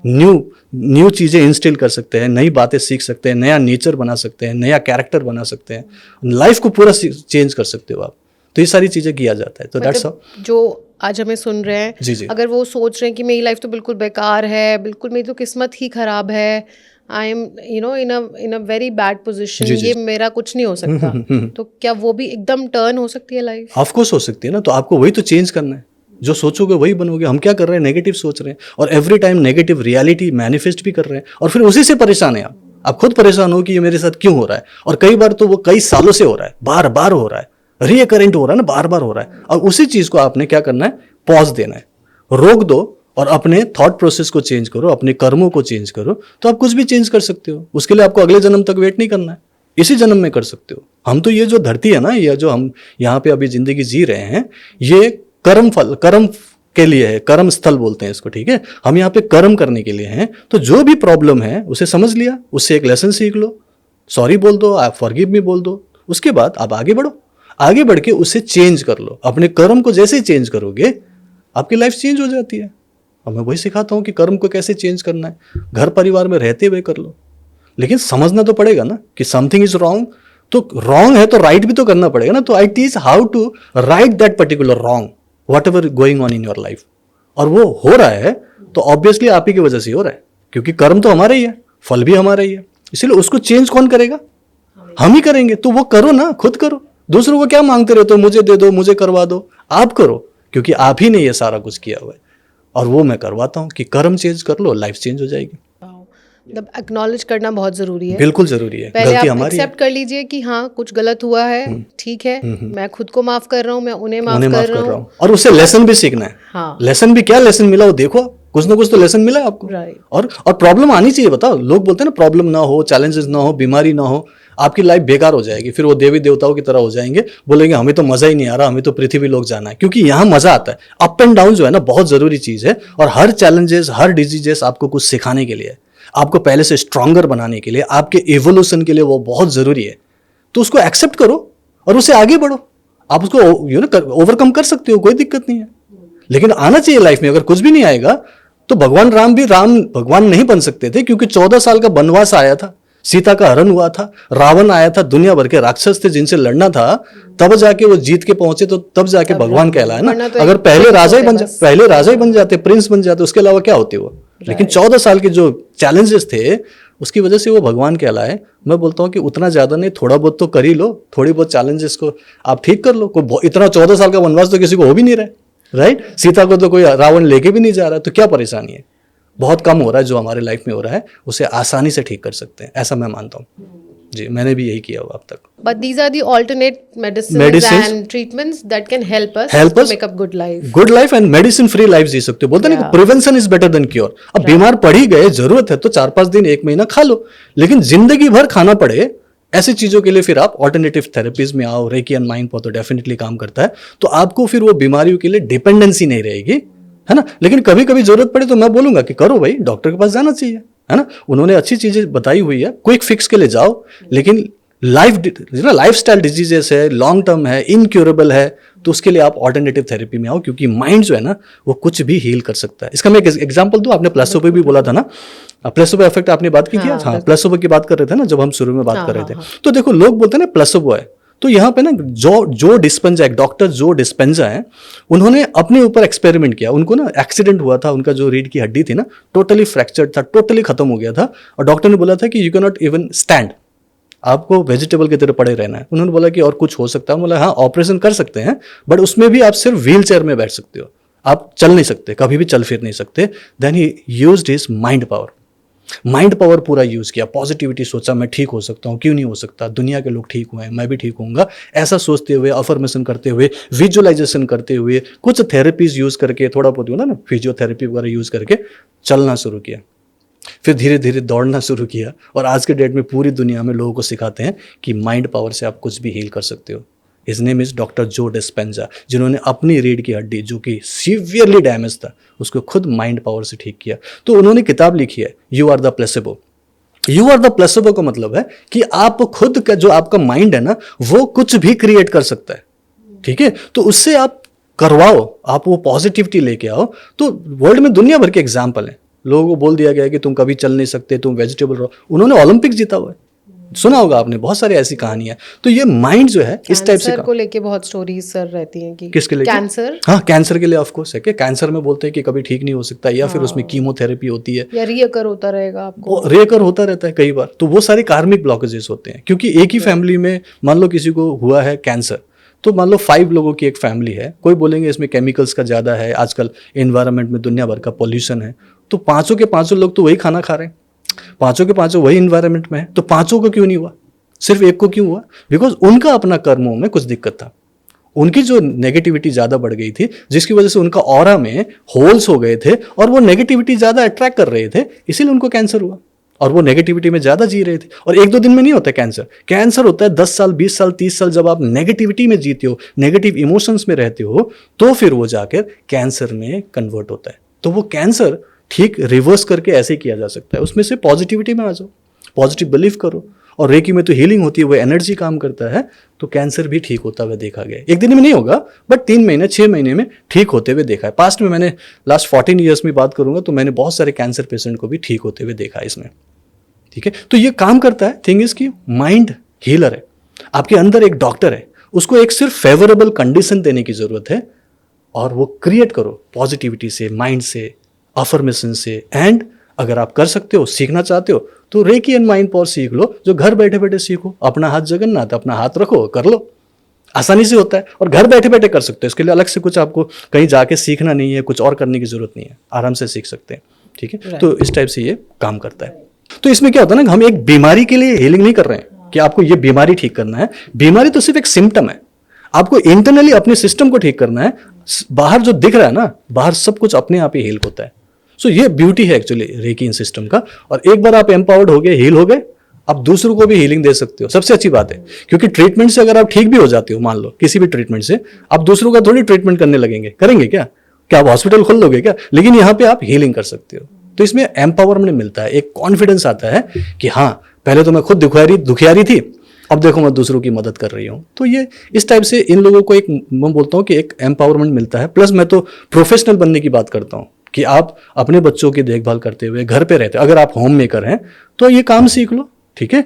न्यू चीज़ें इंस्टिल कर सकते हैं, नई बातें सीख सकते हैं, नया नेचर बना सकते हैं, नया कैरेक्टर बना सकते हैं, लाइफ को पूरा चेंज कर सकते हो आप। तो ये सारी चीज़ें किया जाता है। तो दैट्स हाउ जो आज हमें सुन रहे हैं, जी, अगर वो सोच रहे हैं कि मेरी लाइफ तो बिल्कुल बेकार है, बिल्कुल मेरी तो किस्मत ही खराब है, I am in a very bad position, ये मेरा कुछ नहीं हो सकता, तो क्या वो भी एकदम टर्न हो सकती है लाइफ? ऑफ कोर्स हो सकती है ना। तो आपको वही तो चेंज करना है, जो सोचोगे वही बनोगे। हम क्या कर रहे हैं, नेगेटिव सोच रहे हैं, और every time negative reality manifest भी कर रहे हैं, और फिर उसी से परेशान है आप। आप खुद परेशान हो कि ये मेरे साथ क्यों हो रहा है, और कई बार तो वो कई सालों से हो रहा है, बार बार हो रहा है, रिकरेंट हो रहा है ना, बार बार हो रहा है। और उसी चीज को आपने क्या करना है, पॉज देना है, रोक दो और अपने थॉट प्रोसेस को चेंज करो, अपने कर्मों को चेंज करो, तो आप कुछ भी चेंज कर सकते हो। उसके लिए आपको अगले जन्म तक वेट नहीं करना है, इसी जन्म में कर सकते हो। हम तो ये जो धरती है ना, ये जो हम यहाँ पे अभी जिंदगी जी रहे हैं, ये कर्म फल, कर्म के लिए है, कर्म स्थल बोलते हैं इसको, ठीक है। हम यहाँ पे कर्म करने के लिए हैं। तो जो भी प्रॉब्लम है उसे समझ लिया, उससे एक लेसन सीख लो, सॉरी बोल दो, आप फॉरगिव मी बोल दो, उसके बाद आप आगे बढ़ो, आगे बढ़ के उसे चेंज कर लो। अपने कर्म को जैसे ही चेंज करोगे आपकी लाइफ चेंज हो जाती है। और मैं वही सिखाता हूँ कि कर्म को कैसे चेंज करना है, घर परिवार में रहते हुए कर लो, लेकिन समझना तो पड़ेगा ना कि समथिंग इज रॉन्ग, तो रॉन्ग है तो राइट भी तो करना पड़ेगा ना। तो I teach how to right that particular wrong whatever going on in your life. और वो हो रहा है तो ऑब्वियसली आप ही की वजह से हो रहा है, क्योंकि कर्म तो हमारा ही है, फल भी हमारा ही है, इसीलिए उसको चेंज कौन करेगा, हम ही करेंगे। तो वो करो ना, खुद करो, दूसरों को क्या मांगते रहते हो, मुझे दे दो, मुझे करवा दो, आप करो, क्योंकि आप ही ने ये सारा कुछ किया हुआ है। और वो मैं करवाता हूँ कि कर्म चेंज कर लो, लाइफ चेंज हो जाएगी। मतलब एक्नॉलेज करना बहुत जरूरी है, बिल्कुल जरूरी है। पहले गलती आप हमारी एक्सेप्ट कर लीजिए कि हाँ कुछ गलत हुआ है, ठीक है, मैं खुद को माफ कर रहा हूँ, मैं उन्हें माफ कर रहा हूँ, और उससे लेसन भी सीखना है। हाँ। लेसन भी, क्या लेसन मिला वो देखो, कुछ ना कुछ तो लेसन मिला है आपको। Right. और प्रॉब्लम आनी चाहिए। बताओ, लोग बोलते हैं ना प्रॉब्लम ना हो, चैलेंजेस ना हो, बीमारी ना हो, आपकी लाइफ बेकार हो जाएगी, फिर वो देवी देवताओं की तरह हो जाएंगे, बोलेंगे हमें तो मजा ही नहीं आ रहा, हमें तो पृथ्वी लोक जाना है। क्योंकि यहाँ मजा आता है। अप एंड डाउन जो है ना बहुत जरूरी चीज है, और हर चैलेंजेस, हर डिजीजेस आपको कुछ सिखाने के लिए है, आपको पहले से स्ट्रांगर बनाने के लिए, आपके इवोल्यूशन के लिए वो बहुत जरूरी है। तो उसको एक्सेप्ट करो और उससे आगे बढ़ो। आप उसको ओवरकम कर सकते हो, कोई दिक्कत नहीं है। लेकिन आना चाहिए लाइफ में। अगर कुछ भी नहीं आएगा तो भगवान राम भी राम भगवान नहीं बन सकते थे, क्योंकि 14 साल का वनवास आया था, सीता का हरण हुआ था, रावण आया था, दुनिया भर के राक्षस थे जिनसे लड़ना था, तब जाके वो जीत के पहुंचे, तो तब जाके भगवान कहलाए ना। तो अगर पहले राजा ही बन जाते, प्रिंस बन जाते, उसके अलावा क्या होते वो। लेकिन 14 साल के जो चैलेंजेस थे उसकी वजह से वो भगवान कहलाए। मैं बोलता हूँ कि उतना ज्यादा नहीं, थोड़ा बहुत तो कर ही लो, थोड़ी बहुत चैलेंजेस को आप ठीक कर लो। इतना 14 साल का वनवास तो किसी को हो भी नहीं रहा है, राइट। सीता को तो कोई रावण लेके भी नहीं जा रहा, तो क्या परेशानी है। बहुत कम हो रहा है जो हमारे लाइफ में हो रहा है, उसे आसानी से ठीक कर सकते हैं, ऐसा मैं मानता हूँ। जी, मैंने भी यही किया हुआ अब तक। But these are the alternate medicines and treatments that can help us to make up good life. Good life and medicine free life जी सकते हो। बोलते हैं ना, prevention is better than cure. अब बीमार पड़ ही गए, जरूरत है तो 4-5 दिन, 1 महीना खा लो, लेकिन जिंदगी भर खाना पड़े ऐसी चीजों के लिए फिर आप ऑल्टरनेटिव थेरेपीज में आओ। रेकी एंड माइंड पर तो डेफिनेटली काम करता है, तो आपको फिर वो बीमारियों के लिए डिपेंडेंसी नहीं रहेगी, है ना। लेकिन कभी कभी जरूरत पड़े तो मैं बोलूंगा कि करो भाई, डॉक्टर के पास जाना चाहिए, है ना। उन्होंने अच्छी चीजें बताई हुई है, क्विक फिक्स के लिए जाओ। लेकिन लाइफ स्टाइल डिजीजेस है, लॉन्ग टर्म है, इनक्यूरेबल है, तो उसके लिए आप ऑल्टरनेटिव थेरेपी में आओ, क्योंकि माइंड जो है ना वो कुछ भी हील कर सकता है। इसका मैं एक एग्जांपल दूं, आपने प्लेसोबो भी बोला था ना, प्लेसोबो इफेक्ट आपने बात की क्या। हाँ, प्लेसोबो की बात कर रहे थे ना जब हम शुरू में बात कर रहे थे। तो देखो, लोग बोलते हैं ना प्लेसोबो है, तो यहाँ पे ना जो डिस्पेंजा, एक डॉक्टर जो डिस्पेंजा है, उन्होंने अपने ऊपर एक्सपेरिमेंट किया। उनको ना एक्सीडेंट हुआ था, उनका जो रीढ़ की हड्डी थी ना टोटली फ्रैक्चर्ड था, टोटली खत्म हो गया था, और डॉक्टर ने बोला था कि you can not even stand, आपको वेजिटेबल की तरह पड़े रहना है। उन्होंने बोला कि और कुछ हो सकता है। बोला हाँ, ऑपरेशन कर सकते हैं, बट उसमें भी आप सिर्फ व्हील चेयर में बैठ सकते हो, आप चल नहीं सकते, कभी भी चल फिर नहीं सकते। Then he used his mind power पूरा यूज किया, पॉजिटिविटी सोचा, मैं ठीक हो सकता हूँ, क्यों नहीं हो सकता, दुनिया के लोग ठीक हुए हैं, मैं भी ठीक होऊंगा, ऐसा सोचते हुए, अफर्मेशन करते हुए, विजुअलाइजेशन करते हुए, कुछ थेरेपीज यूज करके, थोड़ा बहुत होता ना फिजियोथेरेपी वगैरह यूज करके चलना शुरू किया, फिर धीरे धीरे दौड़ना शुरू किया। और आज के डेट में पूरी दुनिया में लोगों को सिखाते हैं कि माइंड पावर से आप कुछ भी हील कर सकते हो। हिज नेम इज डॉक्टर जो डिस्पेंजा, जिन्होंने अपनी रीढ़ की हड्डी जो कि सीवियरली डैमेज था उसको खुद माइंड पावर से ठीक किया। तो उन्होंने किताब लिखी है, you are the placebo. You are the placebo का मतलब है कि आप खुद का जो आपका माइंड है ना वो कुछ भी क्रिएट कर सकता है, ठीक है। तो उससे आप करवाओ, आप वो पॉजिटिविटी लेके आओ। तो वर्ल्ड में दुनिया भर के एग्जाम्पल हैं, लोगों को बोल दिया गया है कि तुम कभी चल नहीं सकते, तुम वेजिटेबल रहो। उन्होंने ओलंपिक जीता हुआ है, सुना होगा आपने, बहुत सारी ऐसी कहानियां। तो ये माइंड जो है इस टाइप से को लेके बहुत स्टोरीज सर रहती हैं कि किसके लिए, कैंसर। हाँ, कैंसर के लिए ऑफ कोर्स है कि कैंसर में बोलते हैं कि कभी ठीक नहीं हो सकता, या फिर उसमें कीमोथेरेपी होती है, या रियकर होता रहेगा आपको, रियकर होता रहता है कई बार। तो वो सारे कार्मिक ब्लॉकेजेस होते हैं, क्योंकि एक ही फैमिली में मान लो किसी को हुआ है कैंसर, तो मान लो 5 लोगों की एक फैमिली है, कोई बोलेंगे इसमें केमिकल्स का ज़्यादा है, आजकल एनवायरनमेंट में दुनिया भर का पॉल्यूशन है, तो 5 के 5 लोग तो वही खाना खा रहे हैं, पांचों के पांचों वही इन्वायरमेंट में है, तो पांचों को क्यों नहीं हुआ, सिर्फ एक को क्यों हुआ? बिकॉज उनका अपना कर्मों में कुछ दिक्कत था, उनकी जो नेगेटिविटी ज्यादा बढ़ गई थी, जिसकी वजह से उनका ऑरा में होल्स हो गए थे और वो नेगेटिविटी ज्यादा अट्रैक्ट कर रहे थे, इसीलिए उनको कैंसर हुआ। और वो नेगेटिविटी में ज्यादा जी रहे थे। और एक दो दिन में नहीं होता कैंसर, कैंसर होता है 10 साल 20 साल 30 साल, जब आप नेगेटिविटी में जीते हो, नेगेटिव इमोशंस में रहते हो, तो फिर वो जाकर कैंसर में कन्वर्ट होता है। तो वो कैंसर ठीक रिवर्स करके ऐसे किया जा सकता है, उसमें से पॉजिटिविटी में आ जाओ, पॉजिटिव बिलीव करो। और रेकी में तो हीलिंग होती है, वो एनर्जी काम करता है, तो कैंसर भी ठीक होता हुआ देखा गया। एक दिन में नहीं होगा, बट 3 महीने 6 महीने में ठीक होते हुए देखा है। पास्ट में मैंने लास्ट 14 ईयर्स में बात करूंगा तो मैंने बहुत सारे कैंसर पेशेंट को भी ठीक होते हुए देखा है इसमें। ठीक है, तो ये काम करता है। थिंग इज कि माइंड हीलर है, आपके अंदर एक डॉक्टर है, उसको एक सिर्फ फेवरेबल कंडीशन देने की जरूरत है और वो क्रिएट करो पॉजिटिविटी से, माइंड से, अफर्मेशन से। एंड अगर आप कर सकते हो, सीखना चाहते हो, तो रेकी एंड माइंड पावर सीख लो, जो घर बैठे बैठे सीखो। अपना हाथ जगन्नाथ, अपना हाथ रखो, कर लो, आसानी से होता है और घर बैठे बैठे कर सकते हो। इसके लिए अलग से कुछ आपको कहीं जाके सीखना नहीं है, कुछ और करने की जरूरत नहीं है, आराम से सीख सकते हैं। ठीक है, तो इस टाइप से ये काम करता है। तो इसमें क्या होता है ना, हम एक बीमारी के लिए हीलिंग नहीं कर रहे हैं कि आपको ये बीमारी ठीक करना है। बीमारी तो सिर्फ एक सिम्टम है, आपको इंटरनली अपने सिस्टम को ठीक करना है। बाहर जो दिख रहा है ना, बाहर सब कुछ अपने आप ही हील होता है। सो ये ब्यूटी है एक्चुअली रेकी इन सिस्टम का। और एक बार आप एम्पावर्ड हो गए, हील हो गए, आप दूसरों को भी हीलिंग दे सकते हो। सबसे अच्छी बात है, क्योंकि ट्रीटमेंट से अगर आप ठीक भी हो जाते हो, मान लो किसी भी ट्रीटमेंट से, आप दूसरों का थोड़ी ट्रीटमेंट करने लगेंगे, करेंगे क्या? क्या आप हॉस्पिटल खोल लोगे क्या? लेकिन यहाँ पे आप हीलिंग कर सकते हो। तो इसमें एम्पावरमेंट मिलता है, एक कॉन्फिडेंस आता है कि हाँ, पहले तो मैं खुद दुखियारी थी, अब देखो मैं दूसरों की मदद कर रही हूँ। तो ये इस टाइप से इन लोगों को एक, मैं बोलता हूँ कि एक एम्पावरमेंट मिलता है। प्लस मैं तो प्रोफेशनल बनने की बात करता हूँ कि आप अपने बच्चों की देखभाल करते हुए घर पे रहते हो, अगर आप होम मेकर हैं तो ये काम सीख लो। ठीक है,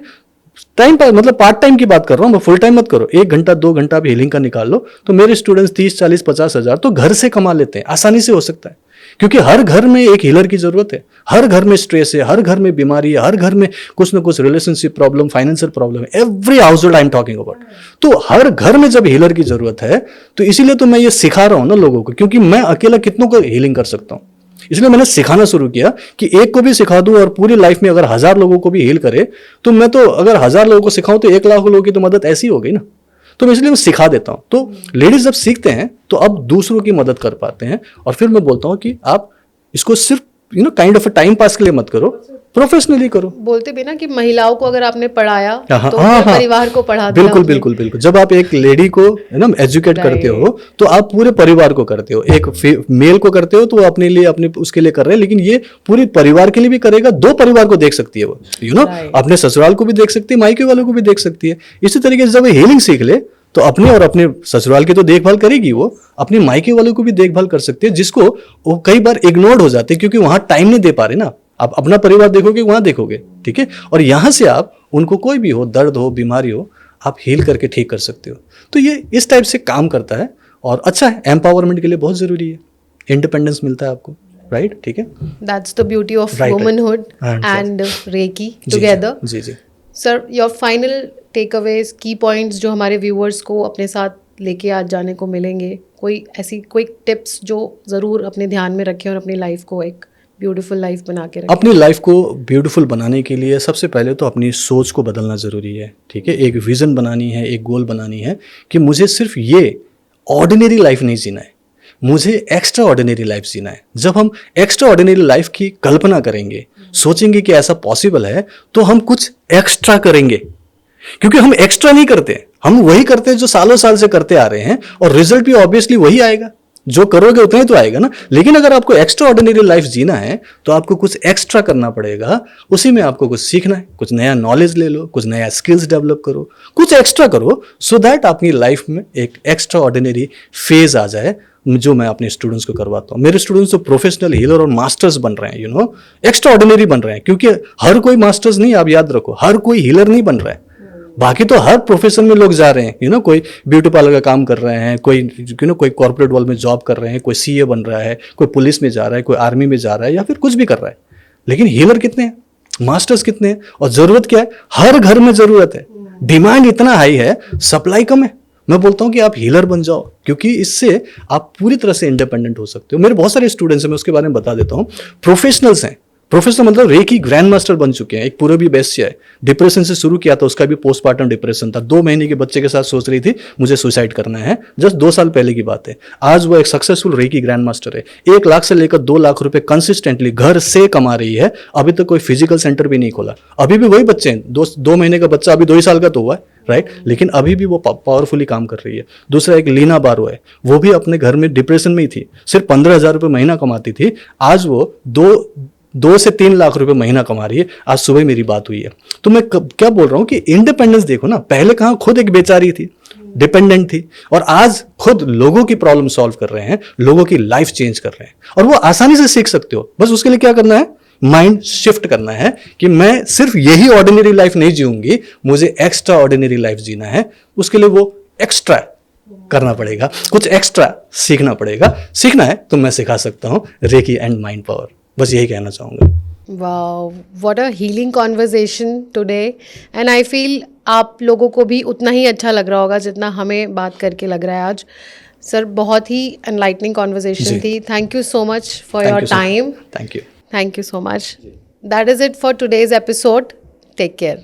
टाइम पर, मतलब पार्ट टाइम की बात कर रहा हूँ, फुल टाइम मत करो। 1 घंटा 2 घंटा भी हीलिंग का निकाल लो, तो मेरे स्टूडेंट्स 30 40 50 हजार तो घर से कमा लेते हैं, आसानी से हो सकता है। क्योंकि हर घर में एक हीलर की जरूरत है, हर घर में स्ट्रेस है, हर घर में बीमारी है, हर घर में कुछ ना कुछ रिलेशनशिप प्रॉब्लम, फाइनेंशियल प्रॉब्लम है, every house hold I am talking about. तो हर घर में जब हीलर की जरूरत है, तो इसीलिए तो मैं ये सिखा रहा हूं ना लोगों को, क्योंकि मैं अकेला कितनों को हीलिंग कर सकता हूं। इसलिए मैंने सिखाना शुरू किया कि एक को भी सिखा दूं और पूरी लाइफ में अगर 1000 लोगों को भी हील करे, तो मैं तो अगर 1000 लोगों को सिखाऊं तो 1 लाख लोगों की तो मदद ऐसी हो गई ना। तो मैं इसलिए मैं सिखा देता हूं। तो लेडीज जब सीखते हैं तो अब दूसरों की मदद कर पाते हैं। और फिर मैं बोलता हूं कि आप इसको सिर्फ काइंड ऑफ टाइम पास के लिए मत करो, प्रोफेशनली करो। बोलते भी ना कि महिलाओं को अगर आपने पढ़ाया तो हाँ, परिवार को पढ़ा दिया। बिल्कुल बिल्कुल बिल्कुल। जब आप एक लेडी को एजुकेट करते हो, तो आप पूरे परिवार को करते हो। एक मेल को करते हो तो वो अपने लिए, अपने उसके लिए कर रहे हैं, लेकिन ये पूरे परिवार के लिए भी करेगा। 2 परिवार को देख सकती है वो, अपने ससुराल को भी देख सकती है, मायके वालों को भी देख सकती है। इसी तरीके से जब हीलिंग सीख ले तो अपने और अपने ससुराल की तो देखभाल करेगी वो, अपने मायके वालों को भी देखभाल कर सकती है, जिसको वो कई बार इग्नोर्ड हो जाते हैं क्योंकि वहां टाइम नहीं दे पा रहे ना। आप अपना परिवार देखोगे, वहां देखोगे। ठीक है, और यहां से आप उनको कोई भी हो, दर्द हो, बीमारी हो, आप हील करके ठीक कर सकते हो। तो ये इस टाइप से काम करता है और अच्छा है, एम्पावरमेंट के लिए बहुत जरूरी है। इंडिपेंडेंस मिलता है आपको, राइट? ठीक है, that's the beauty of womanhood and Reiki together. जी जी। Sir, your final takeaways, key points जो हमारे व्यूअर्स को अपने साथ लेके आज जाने को मिलेंगे, कोई ऐसी कोई टिप्स जो ज़रूर अपने ध्यान में रखें और अपनी लाइफ को एक ब्यूटीफुल लाइफ बना के रखें? अपनी लाइफ को ब्यूटीफुल बनाने के लिए सबसे पहले तो अपनी सोच को बदलना ज़रूरी है। ठीक है, एक विज़न बनानी है, एक गोल बनानी है कि मुझे सिर्फ ये ऑर्डिनरी लाइफ नहीं जीना है, मुझे एक्स्ट्रा ऑर्डिनरी लाइफ जीना है। जब हम एक्स्ट्रा ऑर्डिनरी लाइफ की कल्पना करेंगे, सोचेंगे कि ऐसा पॉसिबल है, तो हम कुछ एक्स्ट्रा करेंगे। क्योंकि हम एक्स्ट्रा नहीं करते, हम वही करते हैं जो सालों साल से करते आ रहे हैं, और रिजल्ट भी ऑब्वियसली वही आएगा। जो करोगे उतना ही तो आएगा ना। लेकिन अगर आपको एक्स्ट्रा ऑर्डिनरी लाइफ जीना है तो आपको कुछ एक्स्ट्रा करना पड़ेगा। उसी में आपको कुछ सीखना है, कुछ नया नॉलेज ले लो, कुछ नया स्किल्स डेवलप करो, कुछ एक्स्ट्रा करो, सो दैट आपकी लाइफ में एक एक्स्ट्रा ऑर्डिनरी फेज आ जाए, जो मैं अपने स्टूडेंट्स को करवाता हूँ। मेरे स्टूडेंट्स तो प्रोफेशनल हीलर और मास्टर्स बन रहे हैं, एक्स्ट्रा ऑर्डिनरी बन रहे हैं। क्योंकि हर कोई मास्टर्स नहीं, आप याद रखो, हर कोई हीलर नहीं बन रहा है। बाकी तो हर प्रोफेशन में लोग जा रहे हैं, कोई ब्यूटी पार्लर का काम कर रहे हैं, कोई कोई कॉर्पोरेट वर्ल्ड में जॉब कर रहे हैं, कोई सीए बन रहा है, कोई पुलिस में जा रहा है, कोई आर्मी में जा रहा है, या फिर कुछ भी कर रहा है। लेकिन हीलर कितने हैं, मास्टर्स कितने हैं? और जरूरत क्या है? हर घर में जरूरत है। डिमांड इतना हाई है, सप्लाई कम है। मैं बोलता हूं कि आप हीलर बन जाओ, क्योंकि इससे आप पूरी तरह से इंडिपेंडेंट हो सकते हो। मेरे बहुत सारे स्टूडेंट्स हैं, मैं उसके बारे में बता देता हूं। प्रोफेशनल्स हैं, प्रोफेसर मतलब रेकी ग्रैंड मास्टर बन चुके हैं। एक पूरबी वैश्य है, डिप्रेशन से शुरू किया था, उसका भी पोस्टमार्टम डिप्रेशन था, 2 महीने के बच्चे के साथ सोच रही थी मुझे सुसाइड करना है, जस्ट 2 साल पहले की बात है। आज वो एक सक्सेसफुल रेकी ग्रैंड मास्टर है, 1 लाख से लेकर 2 लाख रुपए कंसिस्टेंटली घर से कमा रही है। अभी तक कोई फिजिकल सेंटर भी नहीं खोला, अभी भी वही बच्चे हैं, 2 महीने का बच्चा अभी 2 ही साल का तो हुआ है, राइट, लेकिन अभी भी वो पावरफुली काम कर रही है। दूसरा एक लीना बारो है, वो भी अपने घर में डिप्रेशन में ही थी, सिर्फ 15,000 रुपये महीना कमाती थी, आज वो 2 से 3 लाख रुपए महीना कमा रही है। आज सुबह मेरी बात हुई है। तो मैं क्या बोल रहा हूं कि इंडिपेंडेंस देखो ना, पहले कहां खुद एक बेचारी थी, डिपेंडेंट थी, और आज खुद लोगों की प्रॉब्लम सॉल्व कर रहे हैं, लोगों की लाइफ चेंज कर रहे हैं, और वो आसानी से सीख सकते हो। बस उसके लिए क्या करना है, माइंड शिफ्ट करना है कि मैं सिर्फ यही ऑर्डिनरी लाइफ नहीं जीऊंगी, मुझे एक्स्ट्रा ऑर्डिनरी लाइफ जीना है। उसके लिए वो एक्स्ट्रा करना पड़ेगा, कुछ एक्स्ट्रा सीखना पड़ेगा। सीखना है तो मैं सिखा सकता हूं रेकी एंड माइंड पावर। बस यही कहना चाहूंगा। Wow, what a healing conversation today, and I feel आप लोगों को भी उतना ही अच्छा लग रहा होगा जितना हमें बात करके लग रहा है आज। सर, बहुत ही एनलाइटनिंग कॉन्वर्सेशन थी। Thank you so much for your time. Thank you Thank you so much. That is it for today's episode. Take care.